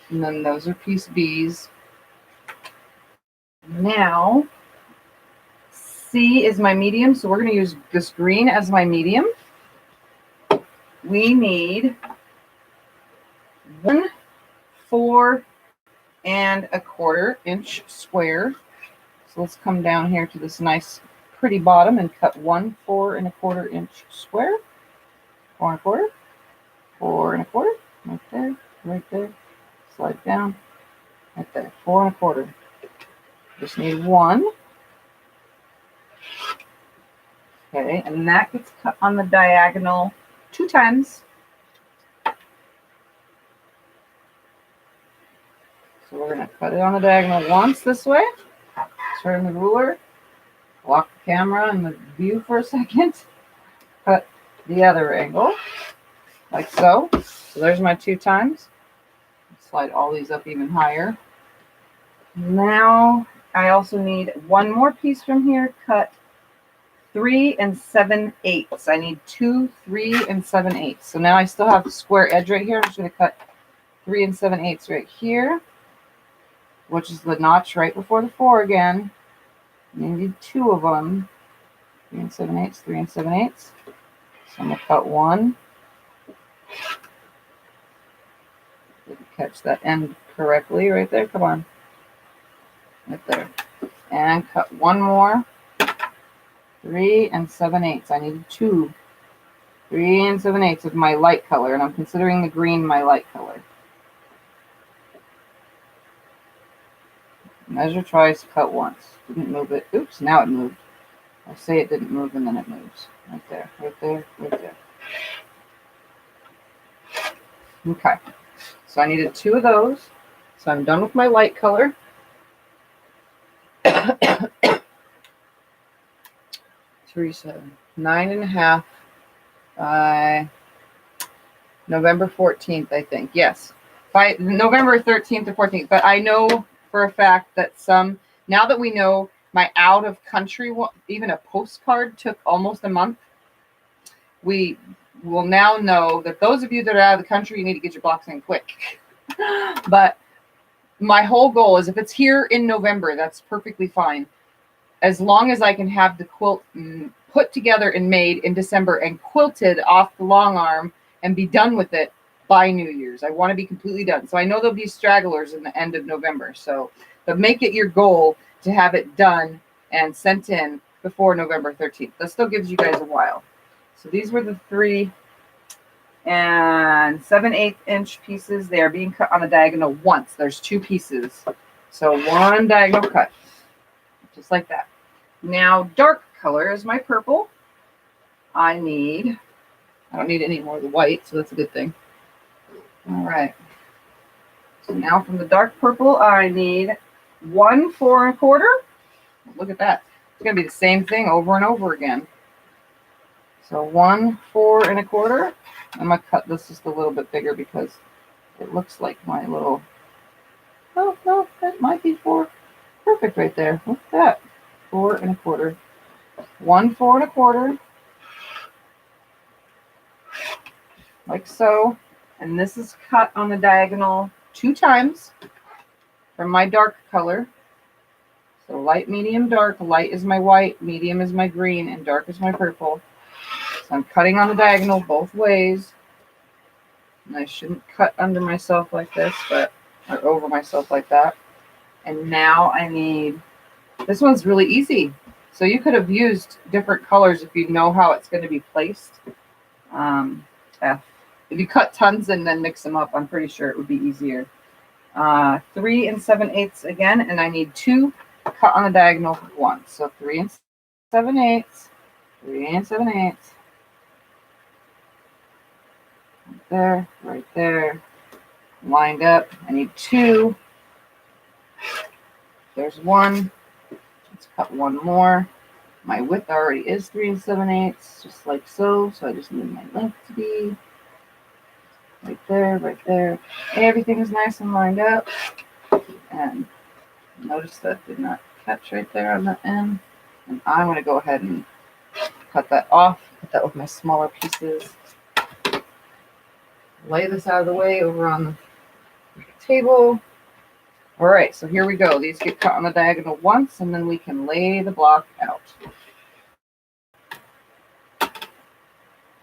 And then those are piece B's. Now, C is my medium, so we're going to use this green as my medium. We need 1 4 1/4 inch square. So let's come down here to this nice pretty bottom and cut 1 4 1/4 inch square. 4 1/4, 4 1/4, right there, right there. Slide down, right there, 4 1/4. Just need 1. Okay, and that gets cut on the diagonal 2 times. So we're going to cut it on the diagonal once this way. Turn the ruler. Lock the camera and the view for a second. Cut the other angle, like so. So there's my 2 times. Slide all these up even higher. Now I also need 1 more piece from here. Cut 3 7/8. I need 2 3 7/8. So now I still have a square edge right here. I'm just going to cut 3 7/8 right here, which is the notch right before the 4 again. And you need 2 of them. 3 7/8, 3 7/8. So I'm going to cut 1. Didn't catch that end correctly right there. Come on. Right there. And cut one more. 3 7/8. I needed 2. 3 7/8 of my light color, and I'm considering the green my light color. Measure twice, cut once. Didn't move it. Oops, now it moved. I say it didn't move, and then it moves. Right there, right there, right there. Okay. So I needed 2 of those. So I'm done with my light color. 3, 7, 9.5 by November 14th, I think. Yes. By November 13th or 14th. But I know for a fact that now that we know my out of country, even a postcard took almost a month, we will now know that those of you that are out of the country, you need to get your blocks in quick. But my whole goal is if it's here in November, that's perfectly fine. As long as I can have the quilt put together and made in December and quilted off the long arm and be done with it by New Year's. I want to be completely done. So I know there'll be stragglers in the end of November. But make it your goal to have it done and sent in before November 13th. That still gives you guys a while. So these were the 3 7/8 inch pieces. They are being cut on a diagonal once. There's 2 pieces. So 1 diagonal cut. Just like that. Now, dark color is my purple. I don't need any more of the white, so that's a good thing. All right. So now from the dark purple, I need 1 4 1/4. Look at that. It's going to be the same thing over and over again. So 1 4 1/4. I'm going to cut this just a little bit bigger because it looks like my little... Oh, no, that might be 4. Perfect right there. Look at that. 4 1/4. 1 4 1/4. Like so. And this is cut on the diagonal 2 times from my dark color. So light, medium, dark. Light is my white, medium is my green, and dark is my purple. So I'm cutting on the diagonal both ways. And I shouldn't cut under myself like this, or over myself like that. And now I need, this one's really easy. So you could have used different colors if you know how it's going to be placed. If you cut tons and then mix them up, I'm pretty sure it would be easier. 3 7/8 again, and I need 2 cut on the diagonal once. So 3 7/8, 3 7/8. Right there, right there. Lined up. I need 2. There's 1. Let's cut 1 more. My width already is 3 7/8, just like so. So I just need my length to be right there, right there. And everything is nice and lined up. And notice that did not catch right there on the end. And I'm going to go ahead and cut that off. Cut that with my smaller pieces. Lay this out of the way over on the table. All right, so here we go. These get cut on the diagonal once, and then we can lay the block out.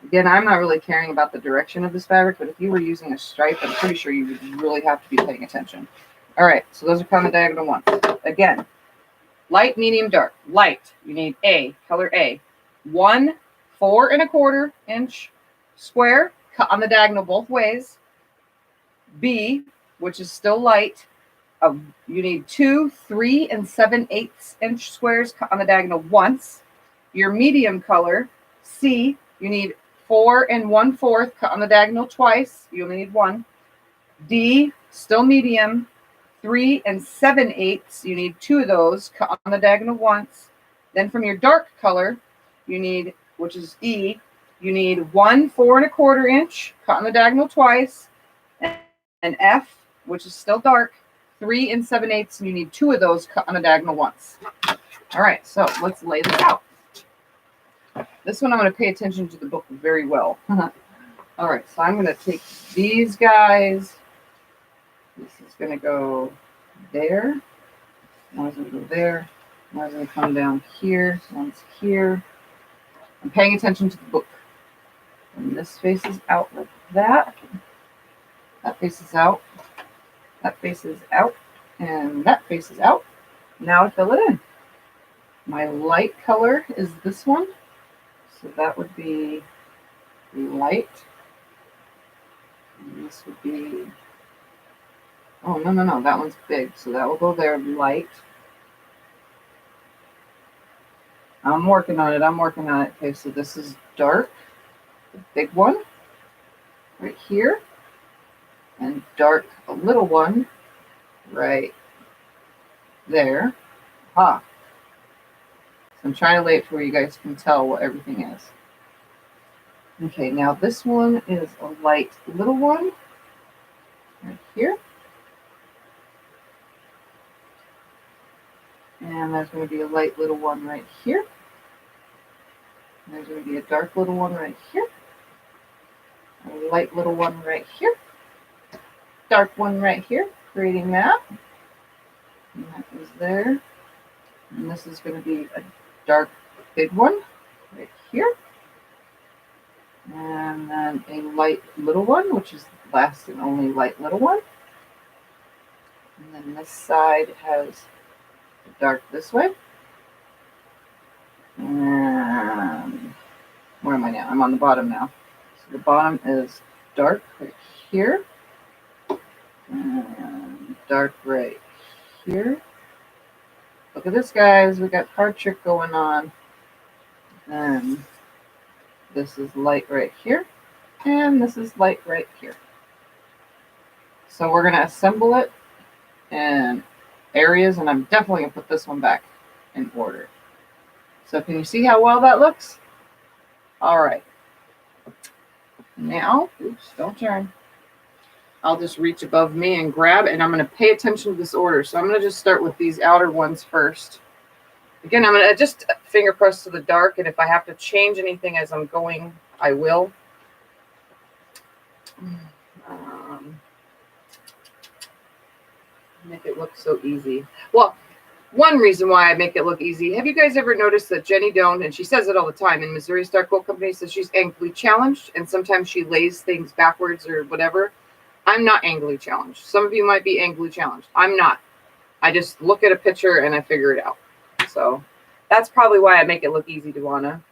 Again, I'm not really caring about the direction of this fabric, but if you were using a stripe, I'm pretty sure you would really have to be paying attention. All right, so those are cut on the diagonal once. Again, light, medium, dark. Light, you need A, color A. 1 4 1/4 inch square, cut on the diagonal both ways. B, which is still light, you need 2 3 7/8 inch squares cut on the diagonal once. Your medium color, C, you need 4 1/4 cut on the diagonal twice. You only need 1. D, still medium, 3 7/8. You need 2 of those cut on the diagonal once. Then from your dark color, you need, which is E, you need 1 4 1/4 inch cut on the diagonal twice. And F, which is still dark, 3 7/8. You need 2 of those cut on the diagonal once. All right, so let's lay this out. This one I'm going to pay attention to the book very well. All right, so I'm going to take these guys. This is going to go there. One's going to go there. One's going to come down here. One's here. I'm paying attention to the book. And this faces out like that. That faces out. That faces out. And that faces out. Now I fill it in. My light color is this one. So that would be light. And this would be, oh, no, that one's big. So that will go there, light. I'm working on it. Okay, so this is dark, the big one, right here. And dark, a little one, right there. So I'm trying to lay it to where you guys can tell what everything is. Okay, now this one is a light little one, right here. And there's going to be a light little one right here. And there's going to be a dark little one right here. A light little one right here. Dark one right here, creating that. And that goes there. And this is going to be a dark big one right here. And then a light little one, which is the last and only light little one. And then this side has the dark this way. And where am I now? I'm on the bottom now. So the bottom is dark right here. And dark right here. Look at this, guys. We got card trick going on. And this is light right here. And this is light right here. So we're going to assemble it in areas. And I'm definitely going to put this one back in order. So can you see how well that looks? All right. Now, oops, don't turn. I'll just reach above me and grab, and I'm going to pay attention to this order. So I'm going to just start with these outer ones first. Again, I'm going to just finger press to the dark, and if I have to change anything as I'm going, I will. Make it look so easy. Well, one reason why I make it look easy, have you guys ever noticed that Jenny Doan, and she says it all the time in Missouri Star Quilt Company, says she's angrily challenged, and sometimes she lays things backwards or whatever. I'm not angrily challenged. Some of you might be angrily challenged. I'm not. I just look at a picture and I figure it out. So that's probably why I make it look easy, Duana.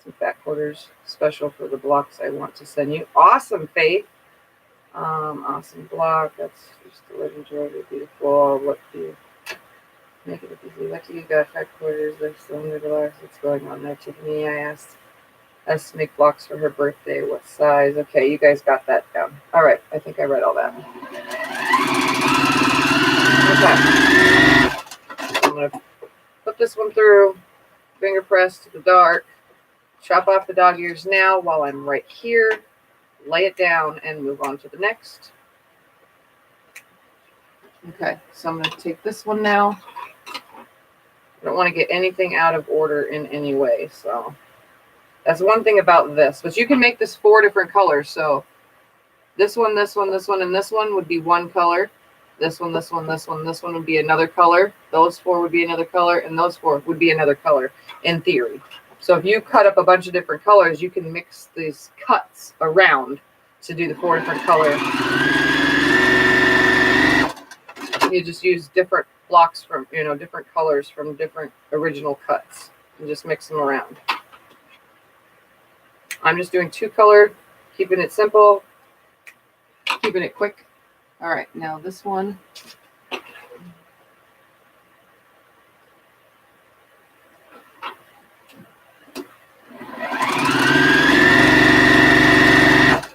Some fat quarters special for the blocks I want to send you. Awesome, Faith. Awesome block. That's just the legend really beautiful. What do you make it look easy? What do you got? Fat quarters, like cylinder blocks. What's going on there, Tiffany? I asked us to make blocks for her birthday. What size? Okay, you guys got that down. All right, I think I read all that. Okay. I'm going to put this one through, finger press to the dark, chop off the dog ears now while I'm right here, lay it down, and move on to the next. Okay, so I'm going to take this one now. I don't want to get anything out of order in any way, so that's one thing about this. But you can make this 4 different colors. So this one, this one, this one, and this one would be one color. This one, this one, this one, this one would be another color. Those 4 would be another color, and those 4 would be another color in theory. So if you cut up a bunch of different colors, you can mix these cuts around to do the 4 different colors. You just use different blocks from, different colors from different original cuts and just mix them around. I'm just doing 2 color, keeping it simple, keeping it quick. All right, now this one.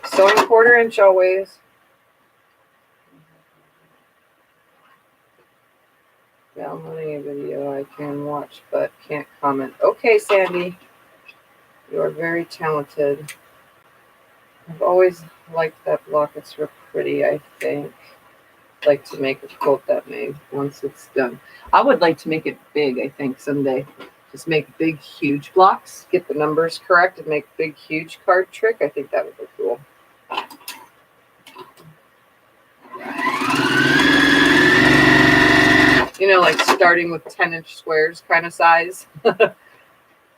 Sewing 1/4 inch always. Downloading a video I can watch but can't comment. Okay, Sandy. You are very talented. I've always liked that block. It's real pretty, I think. I'd like to make a quilt that made once it's done. I would like to make it big, I think, someday. Just make big, huge blocks. Get the numbers correct and make big, huge card trick. I think that would be cool. Like starting with 10-inch squares kind of size. If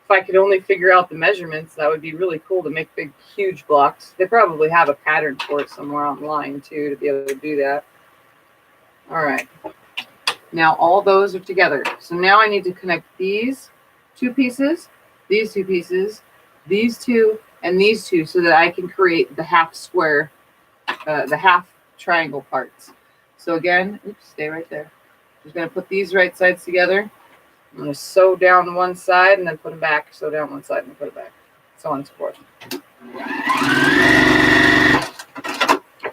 I could only figure out the measurements, that would be really cool to make big, huge blocks. They probably have a pattern for it somewhere online, too, to be able to do that. All right. Now all those are together. So now I need to connect these two pieces, these two pieces, these two, and these two so that I can create the half square, the half triangle parts. So again, oops, stay right there. Just going to put these right sides together. I'm going to sew down one side and then put them back, sew down one side and put it back, so on and so forth.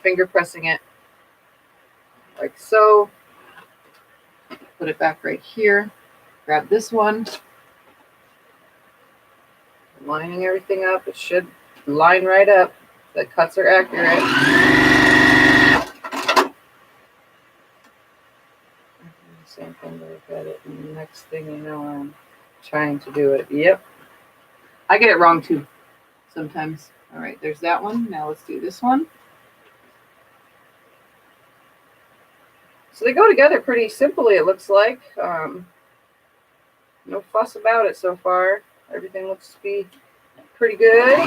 Finger pressing it like so. Put it back right here. Grab this one. Lining everything up. It should line right up. The cuts are accurate. Same thing, look at it. And the next thing you know, I'm trying to do it. Yep. I get it wrong too sometimes. All right, there's that one. Now let's do this one. So they go together pretty simply, it looks like. No fuss about it so far. Everything looks to be pretty good.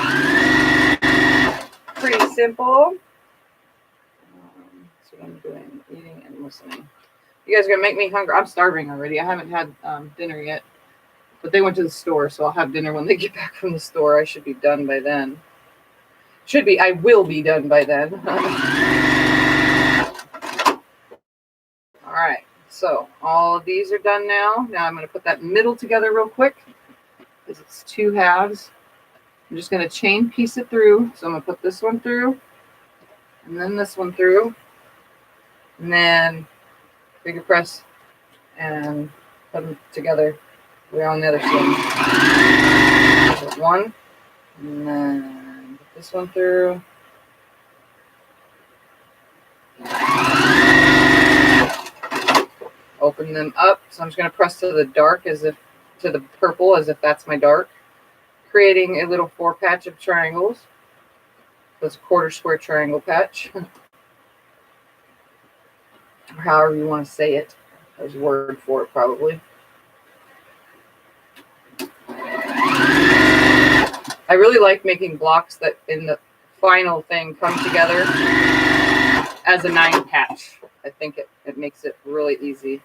Pretty simple. That's what I'm doing, eating and listening. You guys are going to make me hungry. I'm starving already. I haven't had dinner yet. But they went to the store, so I'll have dinner when they get back from the store. I should be done by then. I will be done by then. All right, so all of these are done now. Now I'm going to put that middle together real quick because it's two halves. I'm just going to chain piece it through. So I'm going to put this one through and then this one through and then finger press and put them together. We're on the other side. Put one and then put this one through. Open them up. So I'm just going to press to the dark to the purple as if that's my dark, creating a little 4 patch of triangles. That's a quarter square triangle patch, or however you want to say it. There's a word for it probably. I really like making blocks that in the final thing come together as a 9 patch. I think it makes it really easy.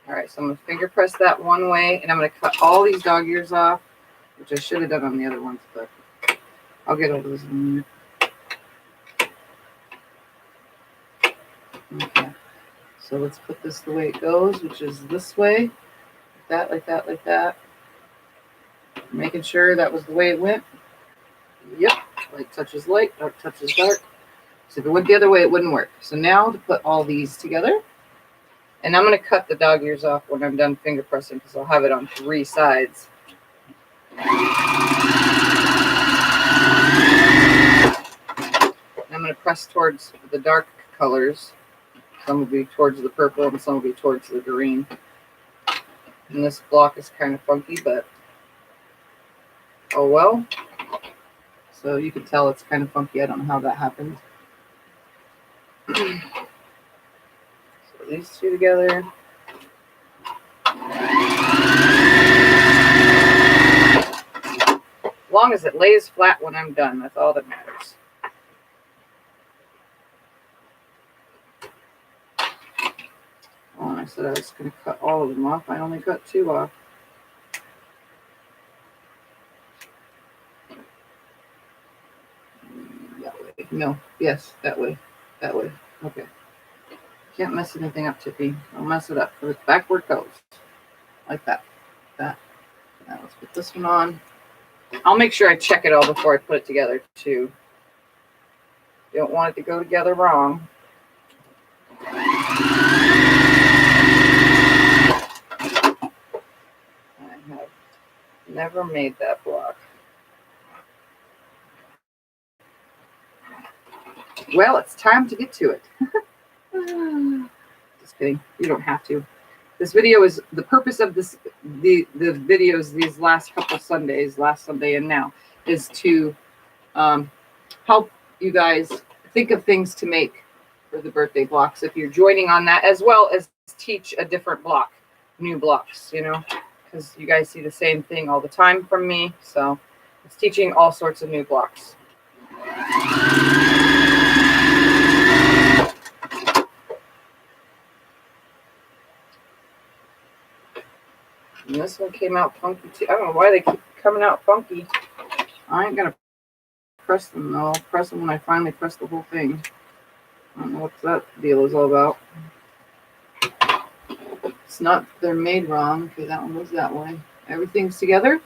All right, so I'm going to finger press that one way, and I'm going to cut all these dog ears off, which I should have done on the other ones, but I'll get all those in there. Okay, so let's put this the way it goes, which is this way, like that, like that, like that. Making sure that was the way it went. Yep, light touches light, dark touches dark. So if it went the other way, it wouldn't work. So now to put all these together. And I'm going to cut the dog ears off when I'm done finger pressing because I'll have it on 3 sides. And I'm going to press towards the dark colors. Some will be towards the purple and some will be towards the green. And this block is kind of funky, but oh well. So you can tell it's kind of funky. I don't know how that happened. So these two together. As long as it lays flat when I'm done, that's all that matters. Oh, I said I was going to cut all of them off. I only cut 2 off. That way. No, yes, that way. That way. Okay. Can't mess anything up, Tippy. I'll mess it up. It's backward goes. Like that. That. Now let's put this one on. I'll make sure I check it all before I put it together, too. You don't want it to go together wrong. I have never made that block. Well, it's time to get to it. Just kidding. You don't have to. This video is the purpose of the videos these last couple Sundays, last Sunday and now, is to help you guys think of things to make for the birthday blocks. If you're joining on that, as well as teach a different block, new blocks, you know, because you guys see the same thing all the time from me. So it's teaching all sorts of new blocks. this one came out funky too. I don't know why they keep coming out funky. I ain't gonna press them though. I'll press them when I finally press the whole thing. I don't know what that deal is all about. It's not, they're made wrong. Okay, that one goes that way. Everything's together.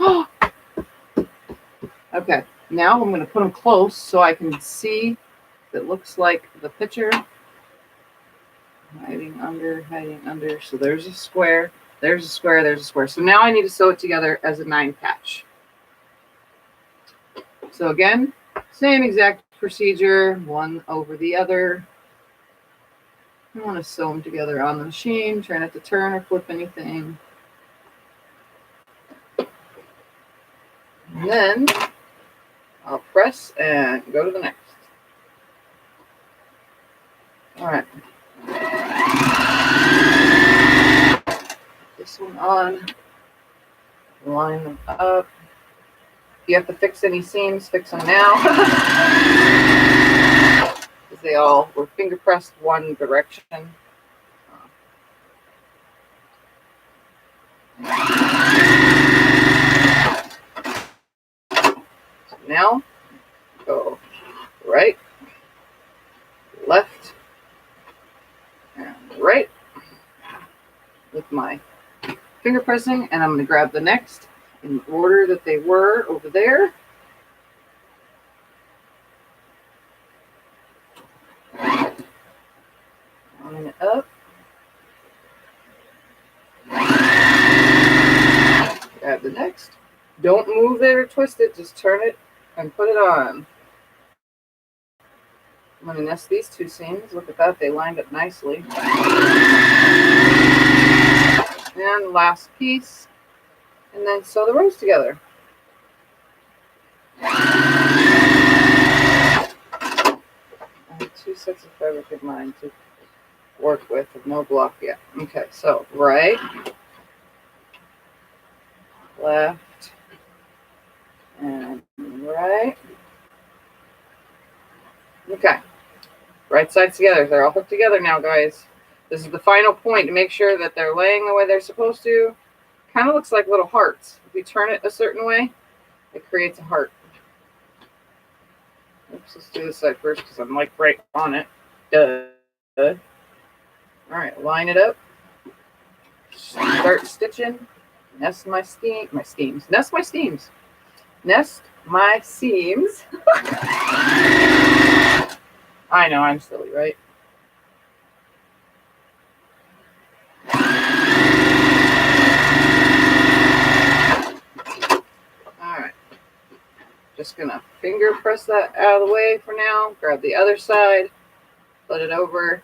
Okay, now I'm gonna put them close so I can see. It looks like the picture. Hiding under. So there's a square, there's a square, there's a square. So now I need to sew it together as a 9 patch. So again, same exact procedure, one over the other. I want to sew them together on the machine. Try not to turn or flip anything. And then I'll press and go to the next. All right. This one on. Line them up. If you have to fix any seams, fix them now. Because they all were finger pressed one direction. So now, go right, left, and right with my finger pressing, and I'm going to grab the next in the order that they were over there. Line it up. Grab the next. Don't move it or twist it, just turn it and put it on. I'm going to nest these two seams. Look at that, they lined up nicely. And last piece, and then sew the rows together. I have 2 sets of fabric in mind to work with no block yet. Okay, so right, left, and right. Okay, right sides together. They're all hooked together now, guys. This is the final point to make sure that they're laying the way they're supposed to. Kind of looks like little hearts. If you turn it a certain way, it creates a heart. Oops, let's do this side first because I'm like right on it. Duh. All right, line it up. Start stitching. Nest my seams. Nest my seams. Nest my seams. I know, I'm silly, right? Alright. Just gonna finger press that out of the way for now. Grab the other side. Flip it over.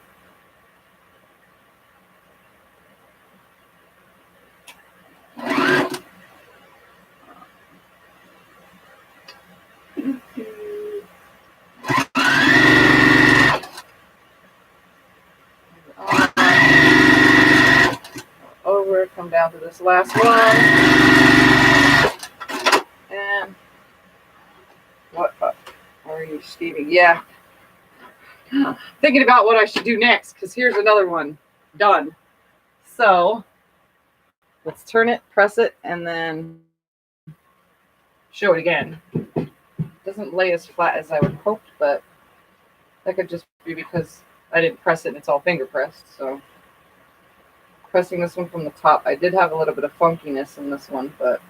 Over, come down to this last one. And what are you, Stevie? Yeah. Thinking about what I should do next, because here's another one done. So let's turn it, press it, and then show it again. It doesn't lay as flat as I would hope, but that could just be because I didn't press it and it's all finger pressed. So pressing this one from the top, I did have a little bit of funkiness in this one, but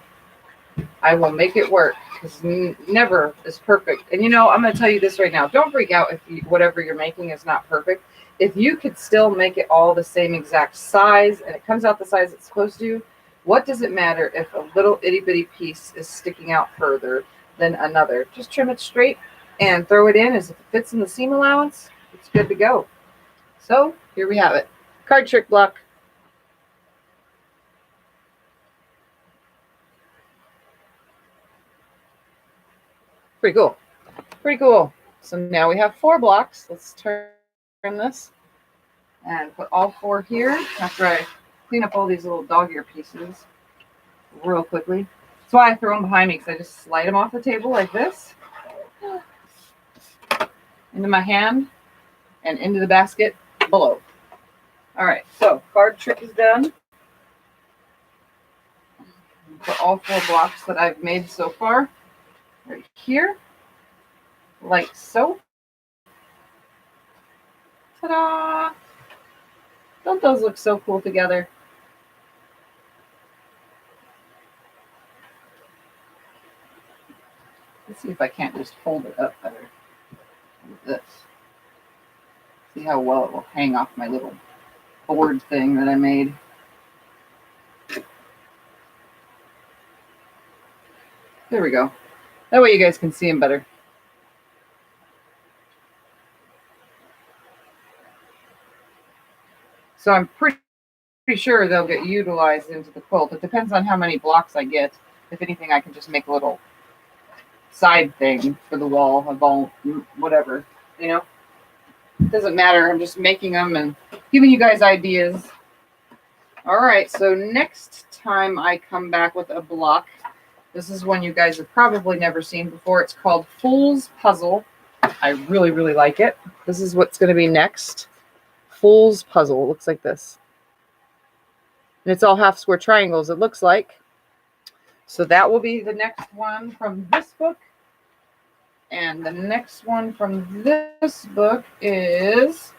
I will make it work because never is perfect. And you know, I'm going to tell you this right now. Don't freak out if whatever you're making is not perfect. If you could still make it all the same exact size and it comes out the size it's supposed to, what does it matter if a little itty bitty piece is sticking out further than another? Just trim it straight and throw it in as if it fits in the seam allowance. It's good to go. So here we have it. Card trick block. Pretty cool. Pretty cool. So now we have 4 blocks. Let's turn this and put all 4 here after I clean up all these little dog ear pieces real quickly. That's why I throw them behind me, because I just slide them off the table like this into my hand and into the basket below. All right, so card trick is done. put all 4 blocks that I've made so far right here, like so. Ta-da! Don't those look so cool together? Let's see if I can't just hold it up better with this. See how well it will hang off my little board thing that I made. There we go. That way you guys can see them better. So I'm pretty sure they'll get utilized into the quilt. It depends on how many blocks I get. If anything, I can just make a little side thing for the wall of all whatever, you know. It doesn't matter. I'm just making them and giving you guys ideas. All right, so next time I come back with a block, this is one you guys have probably never seen before. It's called Fool's Puzzle. I really, really like it. This is what's going to be next. Fool's Puzzle. It looks like this. And it's all half square triangles, it looks like. So that will be the next one from this book. And the next one from this book is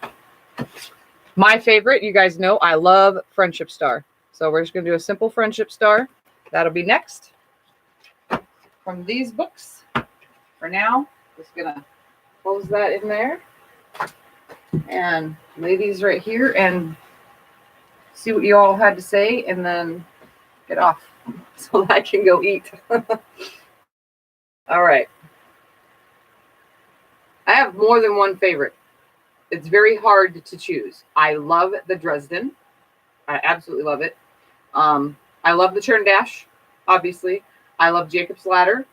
my favorite. You guys know I love Friendship Star. So we're just going to do a simple Friendship Star. That'll be next from these books. For now, just going to close that in there and lay these right here and see what you all had to say and then get off so that I can go eat. All right. I have more than one favorite. It's very hard to choose. I love the Dresden. I absolutely love it. I love the Churn Dash, obviously. I love Jacob's Ladder,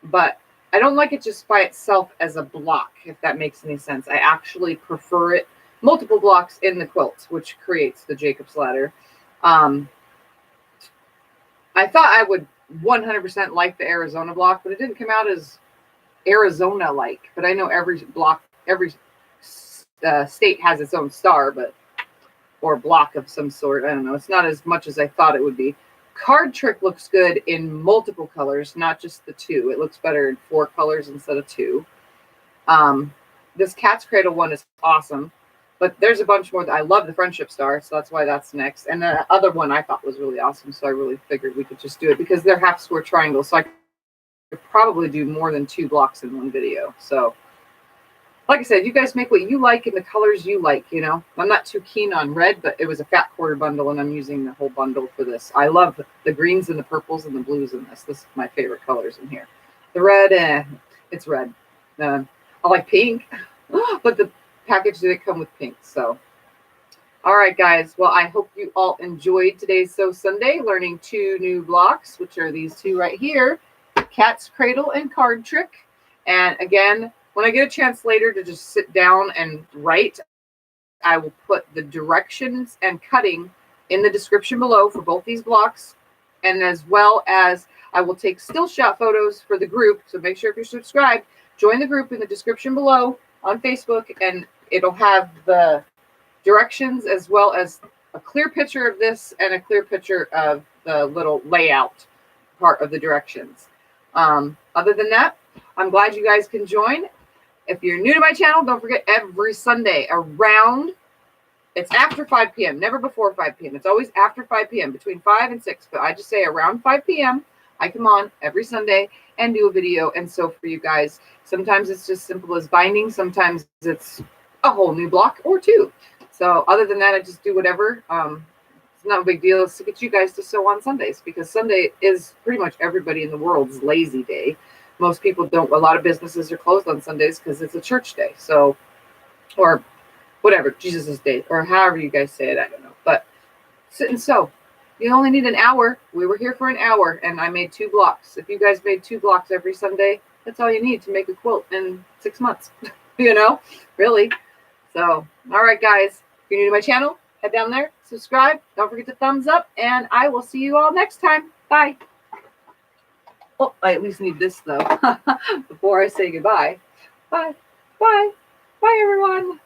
but I don't like it just by itself as a block, if that makes any sense. I actually prefer it multiple blocks in the quilt, which creates the Jacob's Ladder. I thought I would 100% like the Arizona block, but it didn't come out as Arizona-like. But I know every block, every state has its own star, or block of some sort. I don't know. It's not as much as I thought it would be. Card Trick looks good in multiple colors, not just the 2. It looks better in 4 colors instead of 2. This Cat's Cradle one is awesome, but there's a bunch more. I love the Friendship Star, so that's why that's next. And the other one I thought was really awesome, so I really figured we could just do it because they're half square triangles, so I could probably do more than 2 blocks in one video. So like I said, you guys make what you like in the colors you like, you know. I'm not too keen on red, but it was a fat quarter bundle, and I'm using the whole bundle for this. I love the greens and the purples and the blues in this. This is my favorite colors in here. The red, it's red. I like pink, but the package didn't come with pink, so. All right, guys. Well, I hope you all enjoyed today's Sew Sunday, learning 2 new blocks, which are these 2 right here, Cat's Cradle and Card Trick. And again, when I get a chance later to just sit down and write, I will put the directions and cutting in the description below for both these blocks. And as well as I will take still shot photos for the group. So make sure if you're subscribed, join the group in the description below on Facebook, and it'll have the directions as well as a clear picture of this and a clear picture of the little layout part of the directions. Other than that, I'm glad you guys can join. If you're new to my channel, don't forget every Sunday it's after 5 p.m., never before 5 p.m. It's always after 5 p.m., between 5 and 6. But I just say around 5 p.m., I come on every Sunday and do a video and sew for you guys. Sometimes it's just simple as binding. Sometimes it's a whole new block or 2. So other than that, I just do whatever. It's not a big deal. It's to get you guys to sew on Sundays, because Sunday is pretty much everybody in the world's lazy day. Most people don't. A lot of businesses are closed on Sundays because it's a church day. So, or whatever, Jesus' day, or however you guys say it. I don't know. But sit and sew. You only need an hour. We were here for an hour, and I made 2 blocks. If you guys made 2 blocks every Sunday, that's all you need to make a quilt in 6 months. You know, really. So, all right, guys. If you're new to my channel, head down there, subscribe. Don't forget to thumbs up, and I will see you all next time. Bye. Oh, I at least need this, though, before I say goodbye. Bye. Bye. Bye, everyone.